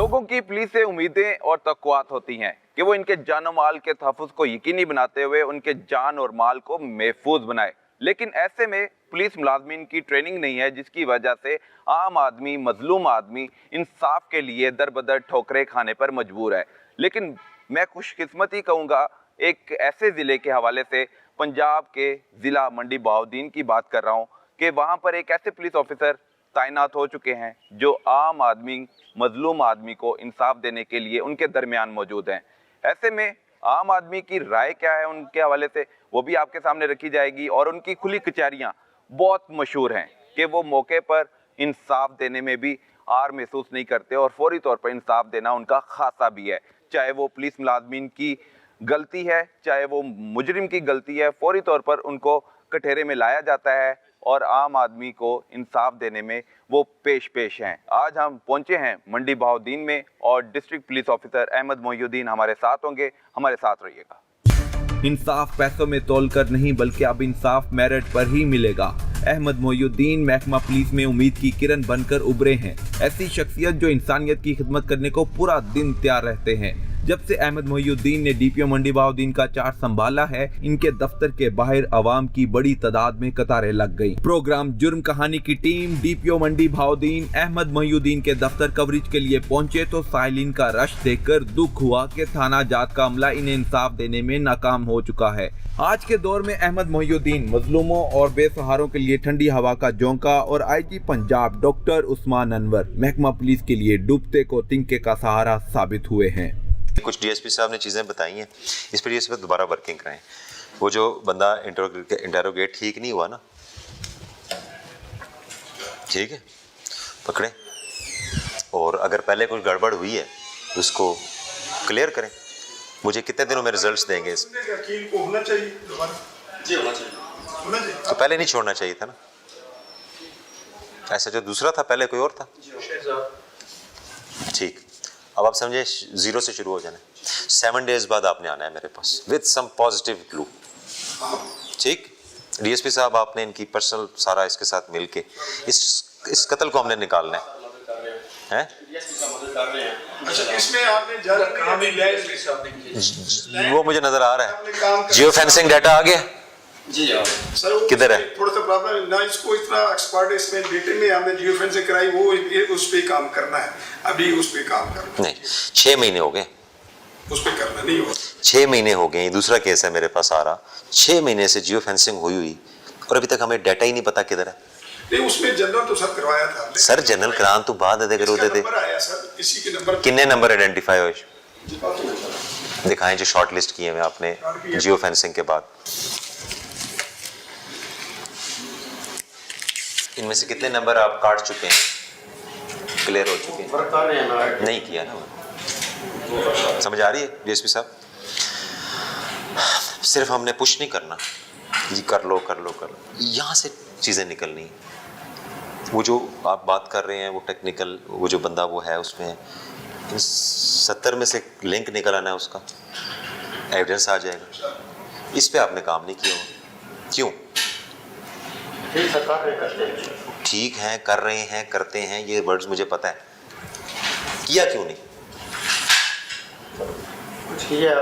लोगों की पुलिस से उम्मीदें और तवक्कुआत होती हैं कि वो इनके जान और माल के तहफ़्फ़ुज़ को यकीनी बनाते हुए उनके जान और माल को महफूज बनाए, लेकिन ऐसे में पुलिस मुलाजमीन की ट्रेनिंग नहीं है, जिसकी वजह से आम आदमी, मजलूम आदमी इंसाफ के लिए दर बदर ठोकरें खाने पर मजबूर है। लेकिन मैं खुशकिस्मती कहूँगा एक ऐसे ज़िले के हवाले से, पंजाब के ज़िला मंडी बहाउद्दीन की बात कर रहा हूँ कि वहाँ पर एक ऐसे पुलिस ऑफिसर तैनात हो चुके हैं जो आम आदमी, मजलूम आदमी को इंसाफ देने के लिए उनके दरमियान मौजूद हैं। ऐसे में आम आदमी की राय क्या है उनके हवाले से, वो भी आपके सामने रखी जाएगी। और उनकी खुली कचहरियाँ बहुत मशहूर हैं कि वो मौके पर इंसाफ देने में भी आर महसूस नहीं करते और फौरी तौर पर इंसाफ देना उनका खासा भी है। चाहे वो पुलिस मुलाजमीन की गलती है, चाहे वो मुजरिम की गलती है, फौरी तौर पर उनको कटहरे में लाया जाता है और आम आदमी को इंसाफ देने में वो पेश हैं। आज हम पहुंचे हैं मंडी बहाउद्दीन में और district police officer Ahmad Mohiuddin हमारे साथ होंगे। हमारे साथ रहिएगा। इंसाफ पैसों में तोल कर नहीं, बल्कि अब इंसाफ मेरिट पर ही मिलेगा। अहमद मोहिउद्दीन महकमा पुलिस में उम्मीद की किरण बनकर उभरे हैं। ऐसी शख्सियत जो इंसानियत की खिदमत करने को पूरा दिन तैयार रहते हैं। जब से अहमद मोहिउद्दीन ने डीपीओ मंडी बहाउद्दीन का चार्ज संभाला है, इनके दफ्तर के बाहर अवाम की बड़ी तादाद में कतारें लग गई। प्रोग्राम जुर्म कहानी की टीम डीपीओ मंडी बहाउद्दीन अहमद मोहिउद्दीन के दफ्तर कवरेज के लिए पहुंचे तो साइलिन का रश देखकर दुख हुआ कि थाना जात का अमला इन्हें इंसाफ देने में नाकाम हो चुका है। आज के दौर में अहमद मोहिउद्दीन मजलूमों और बेसहारों के लिए ठंडी हवा का झोंका और आईजी पंजाब डॉक्टर उस्मान अनवर महकमा पुलिस के लिए डूबते को तिनके का सहारा साबित हुए हैं। कुछ डीएसपी साहब ने चीज़ें बताई हैं, इस पर डीएसपी दोबारा वर्किंग कराएं। वो जो बंदा इंटरोगेट ठीक नहीं हुआ ना, ठीक है, पकड़ें और अगर पहले कोई गड़बड़ हुई है उसको क्लियर करें। मुझे कितने दिनों में रिजल्ट्स देंगे इस को होना चाहिए दोबारा? जी होना चाहिए। तो पहले नहीं छोड़ना चाहिए था ना, ऐसा जो दूसरा था पहले कोई और था। ठीक, अब आप समझे 0 से शुरू हो जाना। 7 डेज बाद आपने आना है मेरे पास विद सम पॉजिटिव क्लू। ठीक, डीएसपी साहब आपने इनकी पर्सनल सारा इसके साथ मिलके इस कत्ल को हमने निकालना है। अच्छा, इसमें आपने ज्यादा काम ही वो मुझे नजर आ रहा है। जियो फेंसिंग डाटा आ गया जी सर, किधर है? थोड़ा सा प्रॉब्लम ना, इसको इतना एक्सपर्ट है इसमें डेटे में हमने जियो फेंसिंग कराई, वो उस पे काम करना है, अभी उस पे काम करना नहीं। 6 महीने हो गए उस पे करना नहीं होगा। 6 महीने हो गए, दूसरा केस है मेरे पास आ रहा। 6 महीने से जियो फेंसिंग हुई और अभी तक हमें डाटा ही नहीं पता किधर है। नहीं, उसमें जनरल तो सर करवाया था सर, जनरल करान तो बाद दे करो देते। इसी के नंबर कितने नंबर आइडेंटिफाई हुए दिखाएं जो शॉर्ट लिस्ट किए हुए आपने जियो फेंसिंग के बाद? इनमें से कितने नंबर आप काट चुके हैं, क्लियर हो चुके हैं? नहीं किया ना। समझ आ रही है डीएसपी साहब? सिर्फ हमने पुश नहीं करना, जी कर लो कर लो कर लो, यहाँ से चीज़ें निकलनी। वो जो आप बात कर रहे हैं वो टेक्निकल, वो जो बंदा वो है उसमें 70 में से लिंक निकल आना है, उसका एविडेंस आ जाएगा। इस पे आपने काम नहीं किया। क्यों? ठीक है, कर रहे हैं, करते हैं, ये वर्ड्स मुझे पता है। किया क्यों नहीं? कुछ किया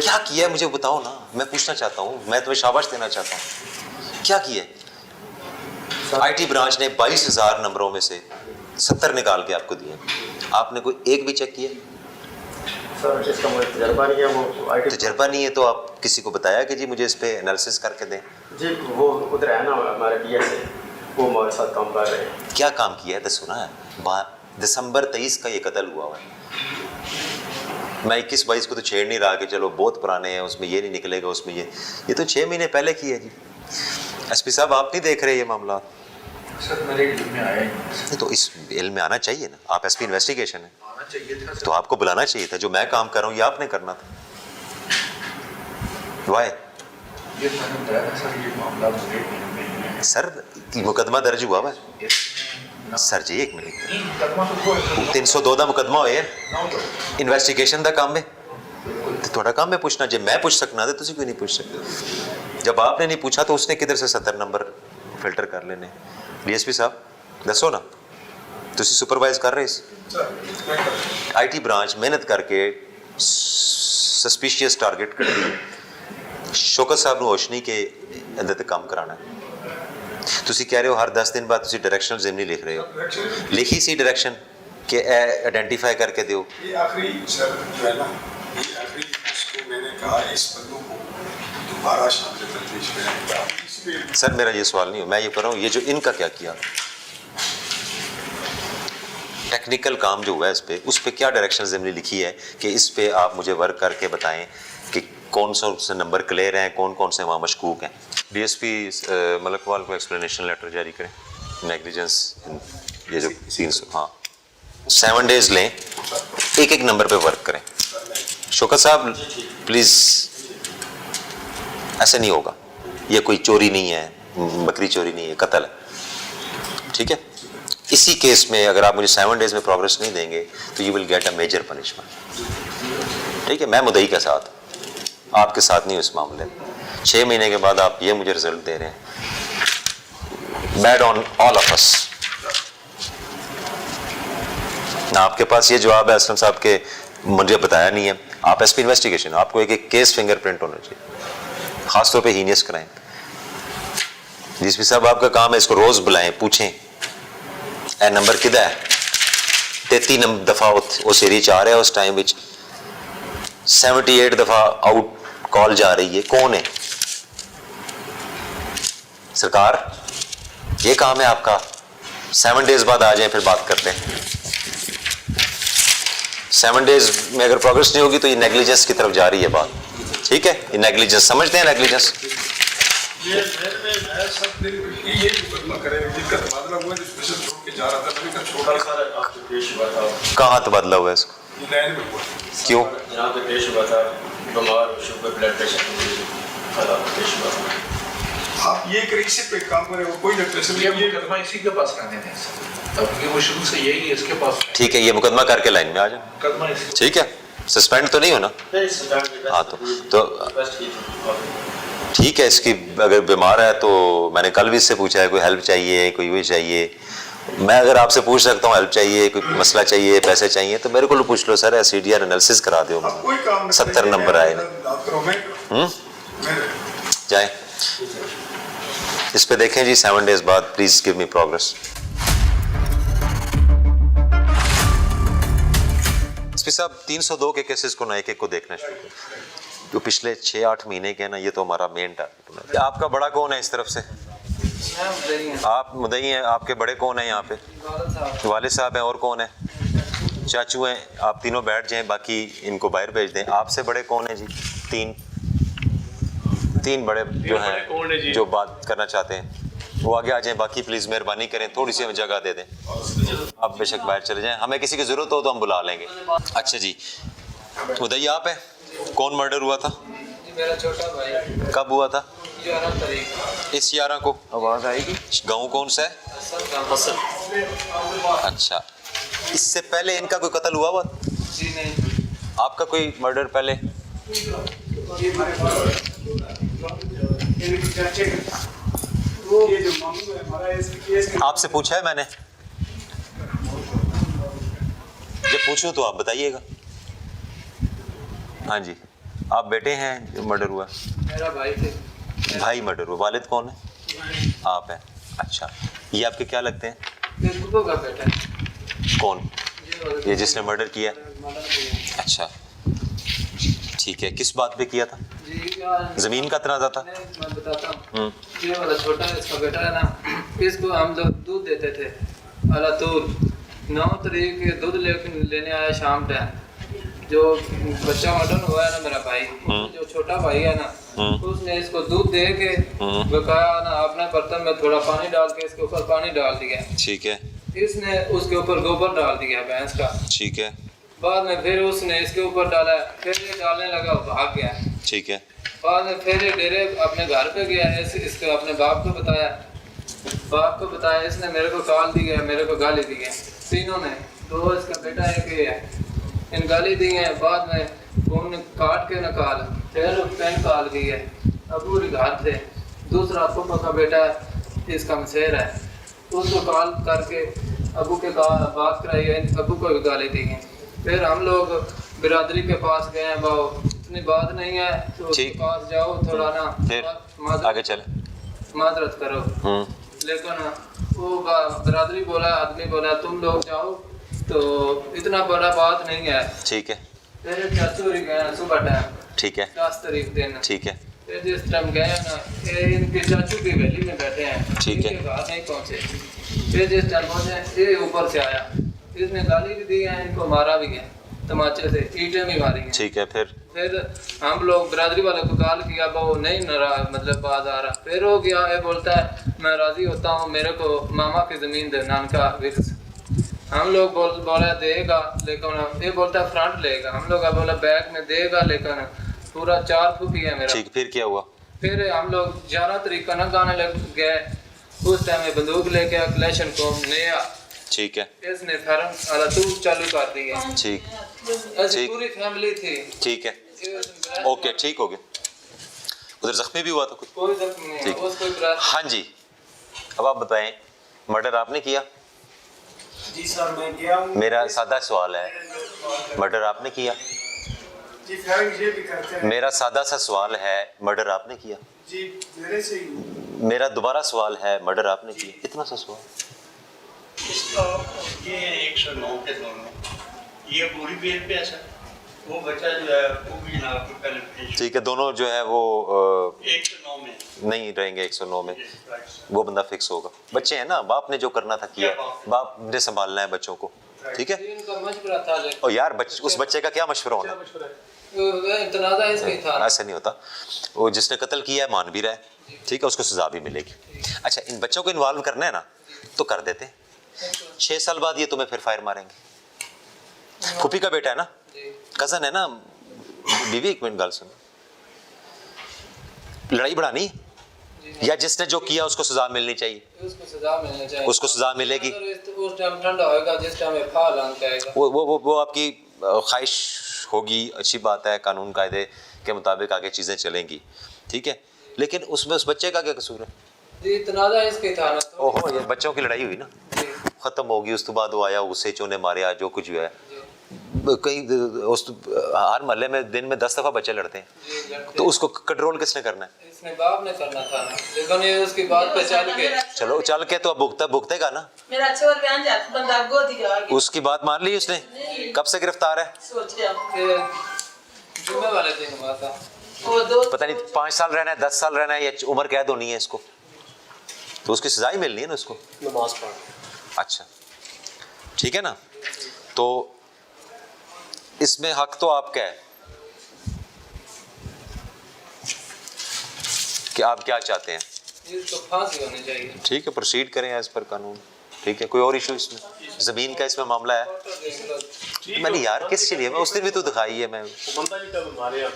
क्या किया मुझे बताओ ना, मैं पूछना चाहता हूँ, मैं तुम्हें शाबाश देना चाहता हूँ। क्या किया? आईटी ब्रांच ने 22,000 नंबरों में से 70 निकाल के आपको दिए, आपने कोई एक भी चेक किया? सर, इसका मुझे तजर्बा नहीं है। वो आईटी तजर्बा नहीं है तो आप किसी को बताया कि जी मुझे इस पे एनालिसिस करके दें? जी, वो उधर है ना हमारे डीएस से, वो हमारे साथ काम कर रहे हैं। क्या काम किया है तो सुना है? दिसंबर 23 का ये कत्ल हुआ है। मैं 21-22 को तो छेड़ नहीं रहा कि चलो बहुत पुराने हैं, उसमें ये नहीं निकलेगा, उसमें ये तो 6 महीने पहले की है जी। एसपी साहब, आप नहीं देख रहे ये मामला? सर, मेरे इल्म में आया ही तो इस इल्म में आना चाहिए ना, आप एसपी इन्वेस्टिगेशन है, आना चाहिए था तो आपको बुलाना चाहिए था। जो मैं काम कर रहा हूँ ये आपने करना था। वाई? ये मैंने बताया था सर, ये मामला मेरे इल्म में नहीं है। सर, मुकदमा दर्ज हुआ है सर जी, 1 मिनट। 302 ਦਾ ਮੁਕਦਮਾ ਹੋਇਆ ਇਨਵੈਸਟੀਗੇਸ਼ਨ ਦਾ ਕੰਮ ਹੈ ਤੇ ਤੁਹਾਡਾ ਕੰਮ ਹੈ ਪੁੱਛਣਾ। ਜੇ ਮੈਂ ਪੁੱਛ ਸਕਣਾ ਤੇ ਤੁਸੀਂ क्यों नहीं पूछ सकते? जब आपने नहीं पूछा तो उसने किधर से 70 नंबर फिल्टर कर लेने? डीएसपी साहब दसो ना, ਤੁਸੀਂ ਸੁਪਰਵਾਈਜ਼ ਕਰ ਰਹੇ ਸੀ ਆਈਟੀ ਬ੍ਰਾਂਚ ਮਿਹਨਤ ਕਰਕੇ ਸਸਪੀਸ਼ੀਅਸ ਟਾਰਗੇਟ ਕੱਢੀ ਸ਼ੌਕਤ ਸਾਹਿਬ ਨੂੰ ਹੋਸ਼ ਨਹੀਂ ਕਿ ਇਹਦੇ ਤੇ ਕੰਮ ਕਰਾਣਾ ਤੁਸੀਂ ਕਹਿ ਰਹੇ ਹੋ ਹਰ 10 ਦਿਨ ਬਾਅਦ ਤੁਸੀਂ ਡਾਇਰੈਕਸ਼ਨ ਜ਼ਿਮਨੀ ਲਿਖ ਰਹੇ ਹੋ ਲਿਖੀ ਸੀ ਡਾਇਰੈਕਸ਼ਨ کہ آئیڈینٹیفائی کر کے دو یہ آخری سر جو ہے نا یہ آخری اس کو میں نے کہا اس بندوں کو دوبارہ شام سے تفتیش کریں سر میرا یہ سوال نہیں ہو میں یہ کر رہا ہوں یہ جو ان کا کیا کیا ٹیکنیکل کام جو ہوا ہے اس پہ کیا ڈائریکشن ضمنی لکھی ہے کہ اس پہ آپ مجھے ورک کر کے بتائیں کہ کون سے نمبر کلیئر ہیں کون سے وہاں مشکوک ہیں ڈی ایس پی ملک اقبال کو ایکسپلینیشن لیٹر جاری کریں نیگلیجنس یہ جو 300 ہاں 7 days لیں ایک ایک نمبر پہ ورک کریں شوکت صاحب پلیز ایسے نہیں ہوگا یہ کوئی چوری نہیں ہے بکری چوری نہیں ہے قتل ہے ٹھیک ہے اسی کیس میں اگر آپ مجھے 7 days میں پروگرس نہیں دیں گے تو you will get a major punishment ٹھیک ہے میں مدعی کے ساتھ آپ کے ساتھ نہیں اس معاملے میں 6 مہینے کے بعد آپ یہ مجھے رزلٹ دے رہے ہیں بیڈ آن آل آف اس آپ کے پاس یہ جواب ہے اسلم صاحب کے مجھے بتایا نہیں ہے آپ ایس پی انویسٹیگیشن آپ کو ایک ایک کیس فنگر پرنٹ ہونا چاہیے خاص طور پہ ہینیس کرائم جس بھی صاحب آپ کا کام ہے اس کو روز بلائیں پوچھیں اے نمبر کدھر ہے 33 دفعہ اس ایریے چ آ رہا ہے اس ٹائم 78 دفعہ آؤٹ کال جا رہی ہے کون ہے سرکار یہ کام ہے آپ کا 7 days بعد آ جائیں پھر بات کرتے ہیں 7 days میں اگر پروگرس نہیں ہوگی تو یہ نیگلیجنس کی طرف جا رہی ہے بات ٹھیک ہے یہ نیگلیجنس سمجھتے ہیں نیگلیجنس یہ سب دن یہ مقدمہ کرے جن کا تبادلہ ہوا ہے جو اسپیشل چھوڑ کے جا رہا تھا میں نے کہا چھوڑا سارا آپ سے پیش ہوا تھا کہاں تبادلہ ہوا ہے اس کا یہ لائن میں ہوا کیوں یہاں پہ پیش ہوا تھا بیمار شوگر بلڈ پریشر حالات پیش ہوا تھا آپ یہ کریں اسی پہ کام کریں وہ کوئی ڈپریشن یہ مقدمہ اسی کے پاس کرنے دیں سر اب یہ وہ شروع سے یہی ہے اس کے پاس ٹھیک ہے یہ مقدمہ کر کے لائن میں آ جائیں مقدمہ اسی ٹھیک ہے سسپینڈ تو نہیں ہونا ہاں تو ٹھیک ہے اس کی اگر بیمار ہے تو میں نے کل بھی اس سے پوچھا ہے کوئی ہیلپ چاہیے کوئی وہ چاہیے میں اگر آپ سے پوچھ سکتا ہوں ہیلپ چاہیے کوئی مسئلہ چاہیے پیسے چاہیے تو میرے کو پوچھ لو سر سی ڈی آر انالیسس کرا دو 70 نمبر آئے جائیں اس پہ دیکھیں جی 7 days بعد please give me progress S P صاحب 302 کے کیسز کو نا ایک ایک کو دیکھنا شروع کریں جو پچھلے 6-8 مہینے کے نا یہ تو ہمارا مین ٹارگیٹ ہے آپ کا بڑا کون ہے اس طرف سے آپ مدعی ہیں آپ کے بڑے کون ہیں یہاں پہ والد صاحب ہیں اور کون ہیں چاچو ہیں آپ تینوں بیٹھ جائیں باقی ان کو باہر بھیج دیں آپ سے بڑے کون ہیں جی تین بڑے جو ہیں جو بات کرنا چاہتے ہیں وہ آگے آ جائیں باقی پلیز مہربانی کریں تھوڑی سی ہمیں جگہ دے دیں آپ بے شک باہر چلے جائیں ہمیں کسی کی ضرورت ہو تو ہم بلا لیں گے اچھا جی مدعی آپ ہیں کون مرڈر ہوا تھا میرا چھوٹا بھائی کب ہوا تھا 11 تاریخ اس 11 کو آواز آئے گی گاؤں کون سا ہے اچھا اس سے پہلے ان کا کوئی قتل ہوا جی نہیں آپ کا کوئی مرڈر پہلے آپ سے پوچھا ہے میں نے جب پوچھوں تو آپ بتائیے گا ہاں جی آپ بیٹے ہیں جو مرڈر ہوا میرا بھائی تھے بھائی مرڈر ہوا والد کون ہے آپ ہیں اچھا یہ آپ کے کیا لگتے ہیں پھپھو کا بیٹا ہے کون یہ جس نے مرڈر کیا اچھا ٹھیک ہے کس بات پہ کیا تھا جی زمین کا تنازع تھا میں بتاتا ہوں یہ والا چھوٹا ہے اس کا بیٹا ہے نا اس کو ہم لوگ دودھ دیتے تھے اعلیٰ طول 9 تاریخ دودھ لینے آیا شام ٹائم جو بچہ مٹن ہوا ہے نا میرا بھائی جو چھوٹا بھائی ہے نا اس نے اس کو دودھ دے کے بکایا نا اپنے برتن میں تھوڑا پانی ڈال کے اس کے اوپر پانی ڈال دیا ٹھیک ہے اس نے اس کے اوپر گوبر ڈال دیا بھینس کا ٹھیک ہے بعد میں پھر اس نے اس کے اوپر ڈالا پھر یہ ڈالنے لگا بھاگ گیا ٹھیک ہے بعد میں پھر یہ ڈیرے اپنے گھر پہ گیا اس کو اپنے باپ کو بتایا اس نے میرے کو کال دی گیا میرے کو گالی دی گئی تینوں نے دو اس کا بیٹا ایک ہی ہے ان گالی دی ہیں بعد میں انہوں نے کاٹ کے نکال پھر پین کال گئی ہے ابو گھر تھے دوسرا پھپھا کا بیٹا اس کا مسیر ہے اس کو کال کر کے अबू के बात कराई है, अबू को भी गाली दी है। फिर हम लोग बिरादरी के पास गए हैं, वो इतनी बात नहीं है तो उसके ठीक। पास जाओ थोड़ा ना, फिर आगे चले। माजरत करो। लेकिन वो बिरादरी बोला, आदमी बोला तुम लोग जाओ, तो इतना बड़ा बात नहीं है। ठीक है, फिर चाचू ही गए सुबह टाइम, ठीक है, 10 तारीख दिन। ठीक है, फिर जिस टाइम गए ना, ये इनके चाचू की वैली में बैठे हैं, ठीक है। इनके घर नहीं पहुंचे। फिर जिस टाइम पहुंचे, ये ऊपर से आया, इसने गाली भी दी है, इनको मारा भी है तमाचे से, ईंटें भी मारी हैं। ठीक है। फिर हम लोग बिरादरी वाले को कॉल किया, वो नहीं नाराज, मतलब बात आ रहा। फिर हो गया, ये बोलता है मैं राजी होता हूँ, मेरे को मामा की ज़मीन दे, नानका विक्स। हम लोग बोला देगा, लेकिन ये बोलता है फ्रंट लेगा। हम लोग बोला बैक में देगा, लेकिन पूरा 4 फुट ही है मेरा। ठीक, फिर क्या हुआ? फिर हम लोग 11 तारीख का ना गाने लग गए। उस टाइम में बंदूक लेके कलेशन को नया, ठीक है, इसने फरम अलातूर चालू कर दी है। ठीक, ऐसी ठीक। पूरी फैमिली थी। ठीक है, ये ओके, ठीक हो गया। उधर जख्मी भी हुआ था कुछ? कोई जख्म नहीं है, ठीक। बस कोई बरात। हाँ जी, अब आप बताएं, मर्डर आपने किया? जी सर मैं गया हूँ। मेरा सादा सवाल है, मर्डर आपने किया? जी सर ये भी करते हैं। मेरा सादा सा सवाल है, मर्डर आपने किया? जी मेरे से ही। मेरा दोबारा सवाल है, मर्डर आपने किया? इतना सा सवाल। इसका ये 109 के दोनों, ये पूरी बेल पे है सर। वो बच्चा जो है वो भी जनाब को पहले पेश, ठीक है, दोनों जो है वो 109 में नहीं रहेंगे 109 में, वो बंदा फिक्स होगा। बच्चे हैं ना, बाप ने जो करना था किया, बाप ने संभालना है बच्चों को, ठीक है। इनका मशवरा था, लेकिन और यार उस बच्चे का क्या मशवरा होना, तनाज़ा इसमें था। ऐसा नहीं होता। वो जिसने कत्ल किया है मान भी रहा है, ठीक है, उसको सजा भी मिलेगी। अच्छा, इन बच्चों को इन्वॉल्व करना है ना, तो कर देते। 6 साल बाद ये तुम्हें फिर फायर मारेंगे। फूफी का बेटा है ना, कजन है ना, बीवी, एक मिनट गल सुन, लड़ाई बढ़ानी या जिसने जो किया उसको सजा मिलनी चाहिए, उसको सजा मिलनी चाहिए, उसको सजा मिलेगी। उस टाइम ठंडा होएगा जिस टाइम ये फाल आंक आएगा। वो आपकी ख्वाहिश होगी, अच्छी बात है, कानून कायदे के मुताबिक आगे चीज़ें चलेंगी, ठीक है, लेकिन उसमें उस बच्चे का क्या कसूर है? जी तनाज़ा इसके था ना। ओहो, ये बच्चों की लड़ाई हुई ना, ख़त्म होगी, उस तो बाद वो आया, उससे चोने मारे, जो कुछ भी है। कहीं उस हर महल्ले में दिन में 10 दफ़ा बच्चे लड़ते हैं, तो उसको कंट्रोल किसने करना है? इसने बाप ने करना था ना, लेकिन ये उसकी बात पे चल के, चलो चल के तो अब भुगतेगा ना। मेरा छोर बयान जात बंदा गोदी आ गया, उसकी बात मान ली उसने? कब से गिरफ्तार है? सोच रहा फिर जुम्मे वाले दिन हुआ था। वो दो पता नहीं 5 साल रहना है, 10 साल रहना है, या उम्र कैद होनी है इसको, तो उसकी सजा ही मिलनी है ना उसको। नमाज पढ़। अच्छा, ठीक है ना, तो इसमें हक तो आपका है कि आप क्या चाहते हैं। इसको फांसी होनी चाहिए। ठीक है, प्रोसीड करें एज पर कानून, ठीक है। कोई और इशू इसमें, ज़मीन का इसमें मामला है? फोटो देख लो। मैंने यार किस चलिए, मैं उस दिन भी तो दिखाई है, मैं बंदा जी कब मारे आप?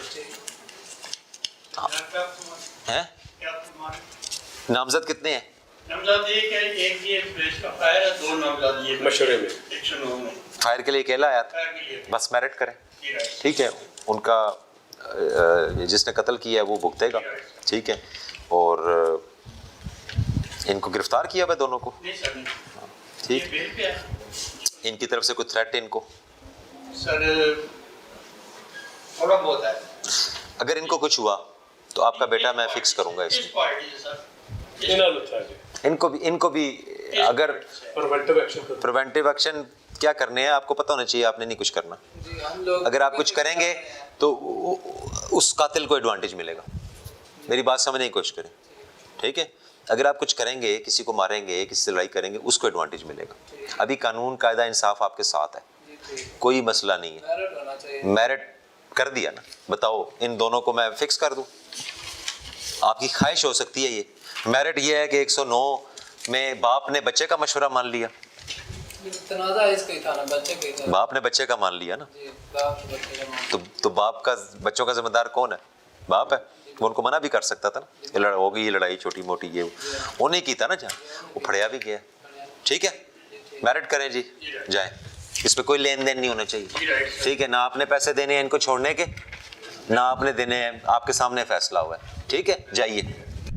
हैं। नामजद कितने हैं? नामजद एक है, एक ये पुलिस का फायर है, 2 नामजद ये मशवरे में 109 में फायर के लिए अकेला आया था, फायर के लिए। बस मेरिट करें, जी राइट। ठीक है। उनका जिसने कत्ल किया है वो भुगतेगा, ठीक है। और इनको गिरफ्तार किया हुआ दोनों को, नहीं सर, ठीक। ये बेल पे है इनकी तरफ से कोई थ्रेट इनको? सर, थोड़ा बहुत है। अगर इनको कुछ हुआ तो आपका बेटा मैं फिक्स करूंगा इस इसको। पार्टी से सर, इनको भी अगर प्रिवेंटिव एक्शन कर। प्रिवेंटिव एक्शन क्या करने हैं आपको पता होना चाहिए, आपने नहीं कुछ करना। जी हम लोग अगर आप कुछ करेंगे तो उस कातिल को एडवांटेज मिलेगा। मेरी बात समझने की कोशिश करें, ठीक है। अगर आप कुछ करेंगे, किसी को मारेंगे, किसी से लड़ाई करेंगे, उसको एडवांटेज मिलेगा। अभी कानून कायदा इंसाफ आपके साथ है, कोई मसला नहीं है। मेरिट होना चाहिए। मेरिट कर दिया ना, बताओ इन दोनों को मैं फिक्स कर दूं? आपकी ख्वाहिश हो सकती है ये। मेरिट ये है कि 109 में बाप ने बच्चे का मशवरा मान लिया, तनाज़ा इसका ही था ना, बच्चे का ही था। बाप ने बच्चे का मान लिया ना, जी बाप से बच्चे का मान। तो बाप का, बच्चों का जिम्मेदार कौन है? बाप है। वो उनको मना भी कर सकता था ना, ये हो गई ये लड़ाई छोटी मोटी, ये वो नहीं की था ना, जहाँ वो फड़िया भी गया, ठीक है। मेरिट करें जी, जाए, इसमें कोई लेन देन नहीं होना चाहिए, ठीक है। ना आपने पैसे देने हैं इनको छोड़ने के, ना आपने देने हैं, आपके सामने फैसला हुआ है, ठीक है, जाइए।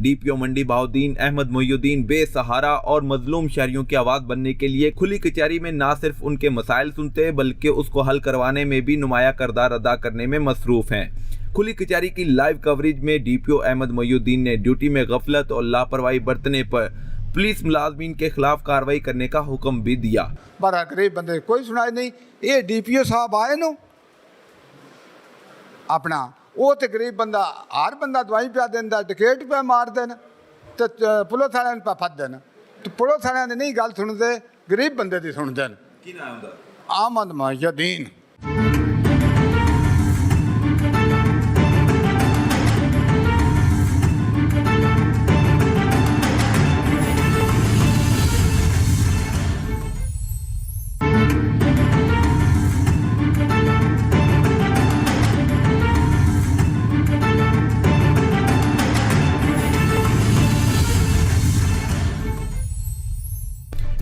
DPO मंडी बहाउद्दीन अहमद मोइनुद्दीन बेसहारा और मजलूम शहरियों की आवाज़ बनने के लिए खुली कचहरी में न सिर्फ उनके मसाइल सुनते बल्कि उसको हल करवाने में भी नुमाया किरदार अदा करने में मसरूफ़ हैं। खुली कचहरी की लाइव कवरेज में DPO अहमद मोइनुद्दीन ने ड्यूटी में गफलत और लापरवाही बरतने पर पुलिस मुलाजमीन के खिलाफ कार्रवाई करने का हुक्म भी दिया। पर गरीब बंदे कोई सुनाई नहीं। ये DPO साहब आए नो अपना वो तो गरीब बंदा हर बंदा दवाई पिया देंदा, टिकट पे मार देन तो पुलिस वाले पे फस देन, तो पुलिस वाले नहीं गल सुनते, गरीब बंदे की सुनते हैं। अहमद मोइनुद्दीन।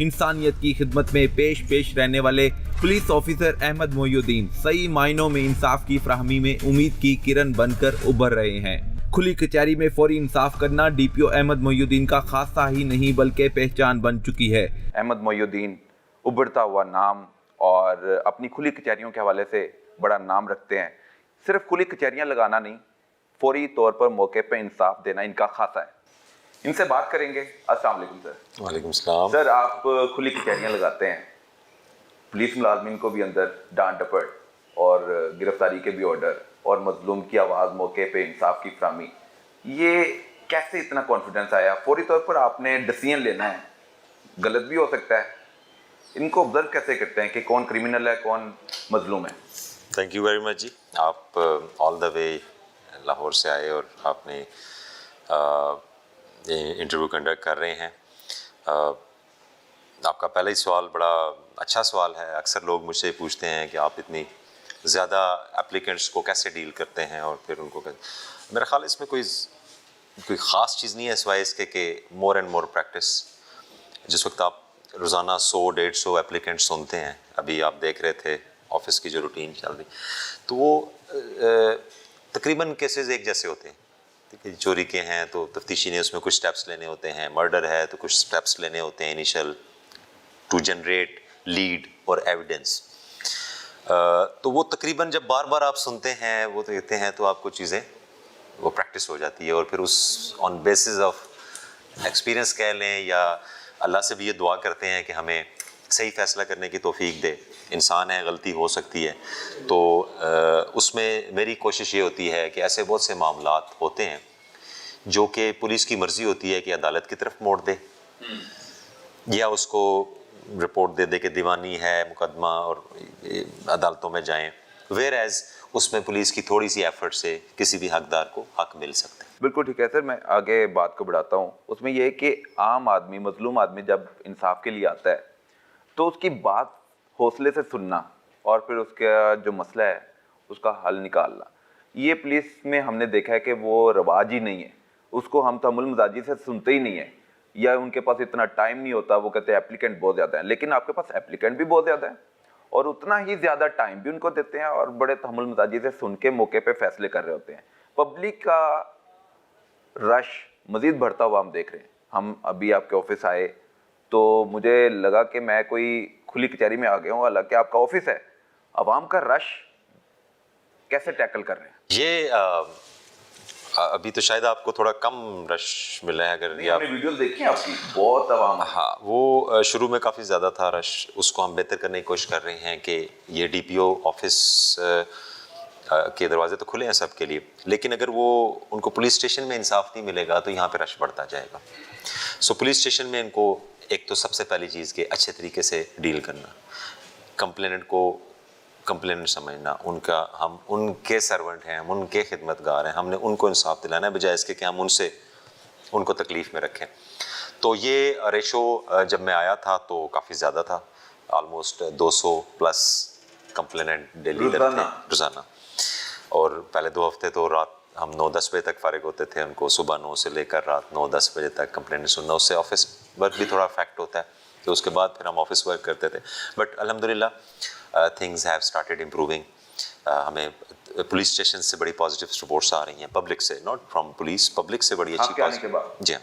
इंसानियत की खिदमत में पेश रहने वाले पुलिस ऑफिसर अहमद मोइनुद्दीन सही मायनों में इंसाफ की फराहमी में उम्मीद की किरण बनकर उभर रहे हैं। खुली कचहरी में फौरी इंसाफ करना DPO अहमद मोइनुद्दीन का खासा ही नहीं बल्कि पहचान बन चुकी है। अहमद मोइनुद्दीन उभरता हुआ नाम और अपनी खुली कचहरियों के हवाले से बड़ा नाम रखते हैं। सिर्फ खुली कचहरियाँ लगाना नहीं, फौरी तौर पर मौके पर इंसाफ देना इनका खासा है। इनसे बात करेंगे। अस्सलाम वालेकुम सर। वालेकुम सलाम। सर, आप खुली कचहरियाँ लगाते हैं, पुलिस मुलाजमीन को भी अंदर डांट डपट और गिरफ्तारी के भी ऑर्डर और मजलूम की आवाज़ मौके पे इंसाफ की फराहमी, ये कैसे इतना कॉन्फिडेंस आया? फौरी तौर पर आपने डिसीजन लेना है, गलत भी हो सकता है, इनको ऑब्जर्व कैसे करते हैं कि कौन क्रिमिनल है कौन मजलूम है? थैंक यू वेरी मच जी। आप ऑल द वे लाहौर से आए और आपने इंटरव्यू कंडक्ट कर रहे हैं। आपका पहला ही सवाल बड़ा अच्छा सवाल है। अक्सर लोग मुझसे पूछते हैं कि आप इतनी ज़्यादा एप्लीकेंट्स को कैसे डील करते हैं और फिर उनको मेरा ख्याल इसमें कोई ख़ास चीज़ नहीं है सिवाय इसके कि मोर एंड मोर प्रैक्टिस। जिस वक्त आप रोज़ाना 100-150 एप्लीकेंट्स सुनते हैं, अभी आप देख रहे थे ऑफिस की जो रूटीन चल रही, तो वो तकरीबन केसेस एक जैसे होते हैं। चोरी के हैं तो तफ्तीशी ने उसमें कुछ स्टेप्स लेने होते हैं, मर्डर है तो कुछ स्टेप्स लेने होते हैं इनिशियल टू जनरेट लीड और एविडेंस। तो वो तकरीबन जब बार बार आप सुनते हैं वो तो कहते हैं तो आपको चीज़ें वो प्रैक्टिस हो जाती है और फिर उस ऑन बेसिस ऑफ एक्सपीरियंस कह लें या अल्लाह से भी ये दुआ करते हैं कि हमें सही फ़ैसला करने की तौफीक दे। इंसान है, गलती हो सकती है, तो उसमें मेरी कोशिश ये होती है कि ऐसे बहुत से मामलात होते हैं जो कि पुलिस की मर्ज़ी होती है कि अदालत की तरफ मोड़ दे या उसको रिपोर्ट दे दे कि दीवानी है मुकदमा और अदालतों में जाएं, वेयर एज उसमें पुलिस की थोड़ी सी एफर्ट से किसी भी हकदार को हक मिल सकता है। बिल्कुल ठीक है सर, मैं आगे बात को बढ़ाता हूँ। उसमें यह है कि आम आदमी, मजलूम आदमी जब इंसाफ के लिए आता है तो उसकी बात हौसले से सुनना और फिर उसका जो मसला है उसका हल निकालना, ये पुलिस में हमने देखा है कि वो रवाज ही नहीं है। उसको हम तहम्मुल मजाजी से सुनते ही नहीं है, या उनके पास इतना टाइम नहीं होता। वो कहते हैं एप्लीकेंट बहुत ज़्यादा है, लेकिन आपके पास एप्लीकेंट भी बहुत ज़्यादा है और उतना ही ज़्यादा टाइम भी उनको देते हैं और बड़े तहम्मुल मजाजी से सुन के मौके पे फैसले कर रहे होते हैं। पब्लिक का रश मज़ीद बढ़ता हुआ हम देख रहे हैं। हम अभी आपके ऑफिस आए तो मुझे लगा कि मैं कोई खुली कचहरी में आ गया हूँ, हालांकि आपका ऑफिस है। अवाम का रश कैसे टैकल कर रहे हैं? ये अभी तो शायद आपको थोड़ा कम रश मिला है। अगर ये आपने वीडियोस देखी हैं आपकी, बहुत अवाम। हाँ, वो शुरू में काफ़ी ज़्यादा था रश, उसको हम बेहतर करने की कोशिश कर रहे हैं कि ये DPO ऑफिस के दरवाजे तो खुले हैं सबके लिए, लेकिन अगर वो उनको पुलिस स्टेशन में इंसाफ नहीं मिलेगा तो यहाँ पे रश बढ़ता जाएगा। सो पुलिस स्टेशन में इनको एक तो सबसे पहली चीज़ के अच्छे तरीके से डील करना, कंप्लेनेंट को कंप्लेनेंट समझना, हम उनके सर्वेंट हैं, हम उनके खिदमतगार हैं, हमने उनको इंसाफ दिलाना है बजाय इसके कि हम उनको तकलीफ़ में रखें। तो ये रेशो जब मैं आया था तो काफ़ी ज़्यादा था, ऑलमोस्ट 200 प्लस कंप्लेनेंट डेली रोज़ाना। और पहले 2 हफ्ते तो रात हम 9-10 बजे तक फारिग होते थे, उनको सुबह 9 से लेकर रात 9-10 बजे तक कंप्लेंट सुनना। उससे ऑफिस वर्क भी थोड़ा इफेक्ट होता है, तो उसके बाद फिर हम ऑफिस वर्क करते थे। बट अल्हम्दुलिल्लाह थिंग्स हैव स्टार्टेड इम्प्रूविंग ہمیں پولیس اسٹیشن سے بڑی پازیٹیو رپورٹس آ رہی ہیں پبلک سے, ناٹ فرام پولیس, پبلک سے بڑی اچھی جی ہاں.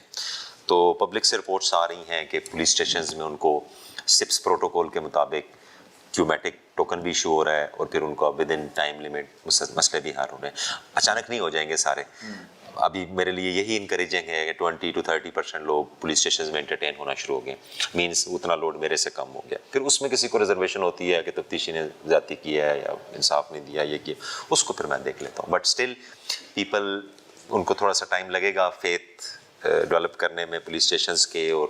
تو پبلک سے رپورٹس آ رہی ہیں کہ پولیس اسٹیشنز میں ان کو سپس پروٹوکول کے مطابق کیومیٹک ٹوکن بھی ایشو ہو رہا ہے, اور پھر ان کو ود ان ٹائم لمٹ مسئلے بھی حل ہو رہے ہیں. اچانک نہیں ہو جائیں گے سارے. ابھی میرے لیے یہی انکریجنگ ہے کہ 20 to 30% لوگ پولیس اسٹیشنز میں انٹرٹین ہونا شروع ہو گئے, مینس اتنا لوڈ میرے سے کم ہو گیا. پھر اس میں کسی کو ریزرویشن ہوتی ہے کہ تفتیشی نے زیادتی کی ہے یا انصاف نہیں دیا, یہ کیا, اس کو پھر میں دیکھ لیتا ہوں. بٹ اسٹل پیپل, ان کو تھوڑا سا ٹائم لگے گا فیتھ ڈیولپ کرنے میں پولیس اسٹیشنز کے, اور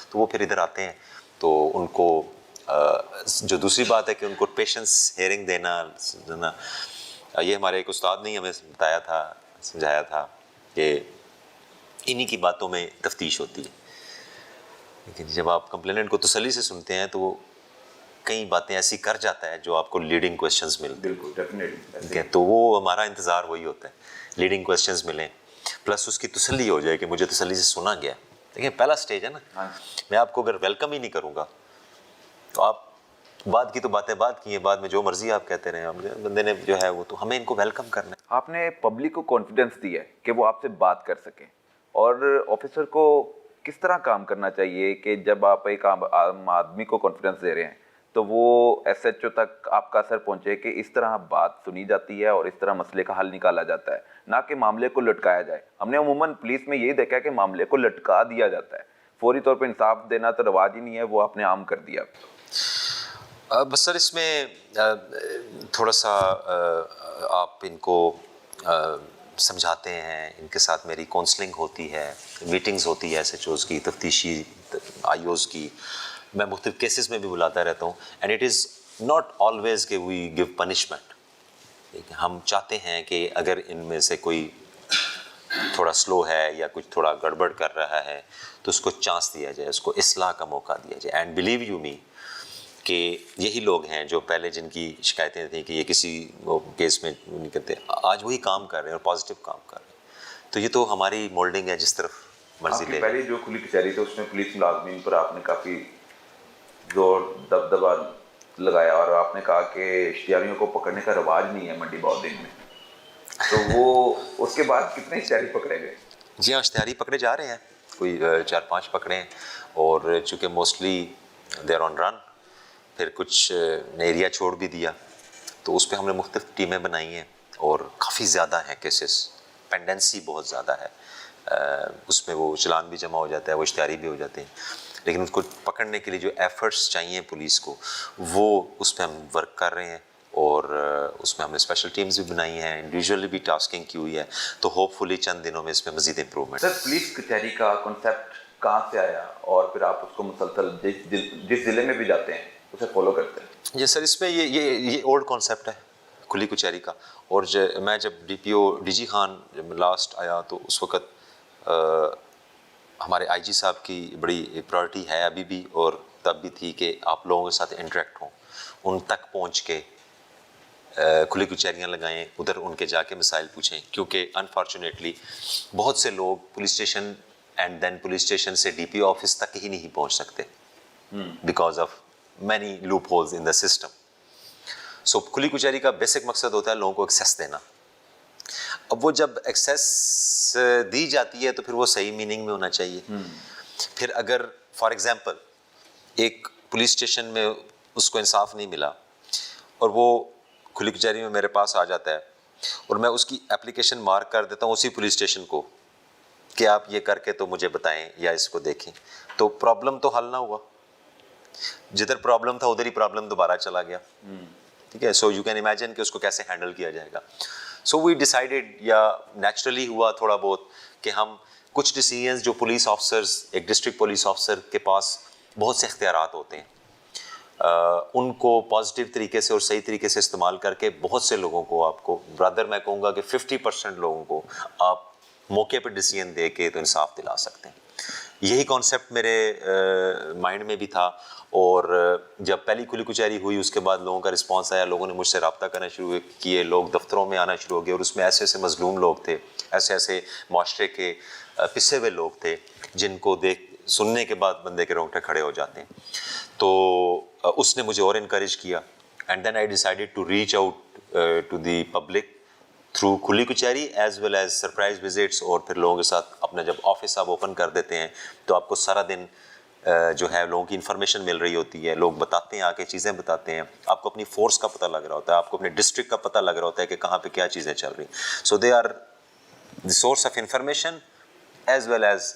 تو وہ پھر ادھر آتے ہیں. تو ان کو جو دوسری بات ہے کہ ان کو پیشنس ہیئرنگ دینا, یہ ہمارے ایک استاد نے ہمیں بتایا تھا, سمجھایا تھا کہ انہی کی باتوں میں تفتیش ہوتی ہے. لیکن جب آپ کمپلیننٹ کو تسلی سے سنتے ہیں تو وہ کئی باتیں ایسی کر جاتا ہے جو آپ کو لیڈنگ کویسچنز ملتے ہیں. بالکل ڈیفینیٹلی. تو وہ ہمارا انتظار وہی ہوتا ہے, لیڈنگ کویسچنز ملیں پلس اس کی تسلی ہو جائے کہ مجھے تسلی سے سنا گیا. دیکھیں پہلا سٹیج ہے نا, میں آپ کو اگر ویلکم ہی نہیں کروں گا تو آپ بعد کی تو باتیں بات کی ہیں, بعد میں جو مرضی آپ کہتے رہے ہیں, بندے نے جو ہے وہ, تو ہمیں ان کو ویلکم کرنا ہے. آپ نے پبلک کو کانفیڈنس دیا ہے کہ وہ آپ سے بات کر سکیں, اور آفیسر کو کس طرح کام کرنا چاہیے کہ جب آپ ایک عام آدمی کو کانفیڈنس دے رہے ہیں تو وہ ایس ایچ او تک آپ کا اثر پہنچے کہ اس طرح بات سنی جاتی ہے اور اس طرح مسئلے کا حل نکالا جاتا ہے, نہ کہ معاملے کو لٹکایا جائے. ہم نے عموماً پولیس میں یہی دیکھا ہے کہ معاملے کو لٹکا دیا جاتا ہے, فوری طور پہ انصاف دینا تو رواج ہی نہیں ہے, وہ آپ نے عام کر دیا. بس سر اس میں تھوڑا سا آپ ان کو سمجھاتے ہیں, ان کے ساتھ میری کونسلنگ ہوتی ہے, میٹنگز ہوتی ہے ایس ایچ اوز کی, تفتیشی آئی اوز کی, میں مختلف کیسز میں بھی بلاتا رہتا ہوں. And it is not always کہ وی گیو پنشمنٹ. ہم چاہتے ہیں کہ اگر ان میں سے کوئی تھوڑا سلو ہے یا کچھ تھوڑا گڑبڑ کر رہا ہے تو اس کو چانس دیا جائے, اس کو اصلاح کا موقع دیا جائے. اینڈ بلیو یو می کہ یہی لوگ ہیں جو پہلے جن کی شکایتیں تھیں کہ یہ کسی کیس میں نہیں کرتے, آج وہی کام کر رہے ہیں اور پازیٹیو کام کر رہے ہیں. تو یہ تو ہماری مولڈنگ ہے جس طرف مرضی لے. پہلے جو کھلی کچہری تھی اس میں پولیس ملازمین پر آپ نے کافی زور دبدبا لگایا, اور آپ نے کہا کہ اشتہاریوں کو پکڑنے کا رواج نہیں ہے منڈی بہودین میں, تو وہ اس کے بعد کتنے اشتہاری پکڑے گئے؟ جی ہاں, اشتہاری پکڑے جا رہے ہیں, کوئی 4-5 پکڑے ہیں, اور چونکہ موسٹلی دے آر آن رن. پھر کچھ نے ایریا چھوڑ بھی دیا, تو اس پہ ہم نے مختلف ٹیمیں بنائی ہیں, اور کافی زیادہ ہیں کیسز, پینڈنسی بہت زیادہ ہے. اس میں وہ چلان بھی جمع ہو جاتا ہے, وہ اشتہاری بھی ہو جاتے ہیں, لیکن اس کو پکڑنے کے لیے جو ایفرٹس چاہیے پولیس کو, وہ اس پہ ہم ورک کر رہے ہیں. اور اس میں ہم نے اسپیشل ٹیمز بھی بنائی ہیں, انڈیویجولی بھی ٹاسکنگ کی ہوئی ہے. تو ہوپ فلی چند دنوں میں اس میں مزید امپروومنٹ. سر پولیس کچہری کا کنسیپٹ کہاں سے آیا, اور پھر آپ اس کو مسلسل جس ضلع میں بھی جاتے ہیں اسے فالو کرتے ہیں؟ جی سر, اس میں یہ اولڈ کانسیپٹ ہے کھلی کچہری کا. اور میں جب D P O D G Khan جب لاسٹ آیا تو اس وقت ہمارے آئی جی صاحب کی بڑی پرائرٹی ہے ابھی بھی, اور تب بھی تھی, کہ آپ لوگوں کے ساتھ انٹریکٹ ہوں, ان تک پہنچ کے کھلی کچہریاں لگائیں, ادھر ان کے جا کے مسائل پوچھیں. کیونکہ انفارچونیٹلی بہت سے لوگ police station and then police station سے ڈی پی او آفس تک ہی نہیں پہنچ سکتے because of many loopholes in the system. So کھلی کچہری کا بیسک مقصد ہوتا ہے لوگوں کو ایکسیس دینا. اب وہ جب ایکسیس دی جاتی ہے تو پھر وہ صحیح میننگ میں ہونا چاہیے. پھر اگر فار ایگزامپل ایک پولیس اسٹیشن میں اس کو انصاف نہیں ملا اور وہ کھلی کچہری میں میرے پاس آ جاتا ہے, اور میں اس کی اپلیکیشن مارک کر دیتا ہوں اسی پولیس اسٹیشن کو کہ آپ یہ کر کے تو مجھے بتائیں یا اس کو دیکھیں, تو پرابلم تو حل نہ ہوا. جدھر پرابلم تھا ادھر ہی پرابلم دوبارہ چلا گیا. ٹھیک ہے, سو یو کین امیجن کہ اس کو کیسے ہینڈل کیا جائے گا. سو وی ڈیسائیڈیڈ, یا نیچرلی ہوا تھوڑا بہت, کہ ہم کچھ ڈیسیژنز جو پولیس آفسرز, ایک ڈسٹرکٹ پولیس آفسر کے پاس بہت سے اختیارات ہوتے ہیں, ان کو پازیٹیو طریقے سے اور صحیح طریقے سے استعمال کر کے بہت سے لوگوں کو, آپ کو برادر میں کہوں گا کہ 50% لوگوں کو آپ موقع پہ ڈیسیژن دے کے تو انصاف دلا سکتے ہیں. یہی کانسیپٹ میرے مائنڈ میں بھی تھا. اور جب پہلی کھلی کچہری ہوئی اس کے بعد لوگوں کا رسپانس آیا, لوگوں نے مجھ سے رابطہ کرنا شروع کیے, لوگ دفتروں میں آنا شروع ہو گئے, اور اس میں ایسے ایسے مظلوم لوگ تھے, ایسے ایسے معاشرے کے پسے ہوئے لوگ تھے جن کو سننے کے بعد بندے کے رونگٹے کھڑے ہو جاتے ہیں. تو اس نے مجھے اور انکریج کیا, And then I decided to reach out to the public through کھلی کچہری as well as surprise visits, اور پھر لوگوں کے ساتھ اپنا جب آفس آپ اوپن کر دیتے ہیں تو آپ کو سارا دن جو ہے لوگوں کی انفارمیشن مل رہی ہوتی ہے, لوگ بتاتے ہیں, آ کے چیزیں بتاتے ہیں, آپ کو اپنی فورس کا پتہ لگ رہا ہوتا ہے, آپ کو اپنے ڈسٹرکٹ کا پتہ لگ رہا ہوتا ہے کہ کہاں پہ کیا چیزیں چل رہی ہیں. So they are the source of information as well as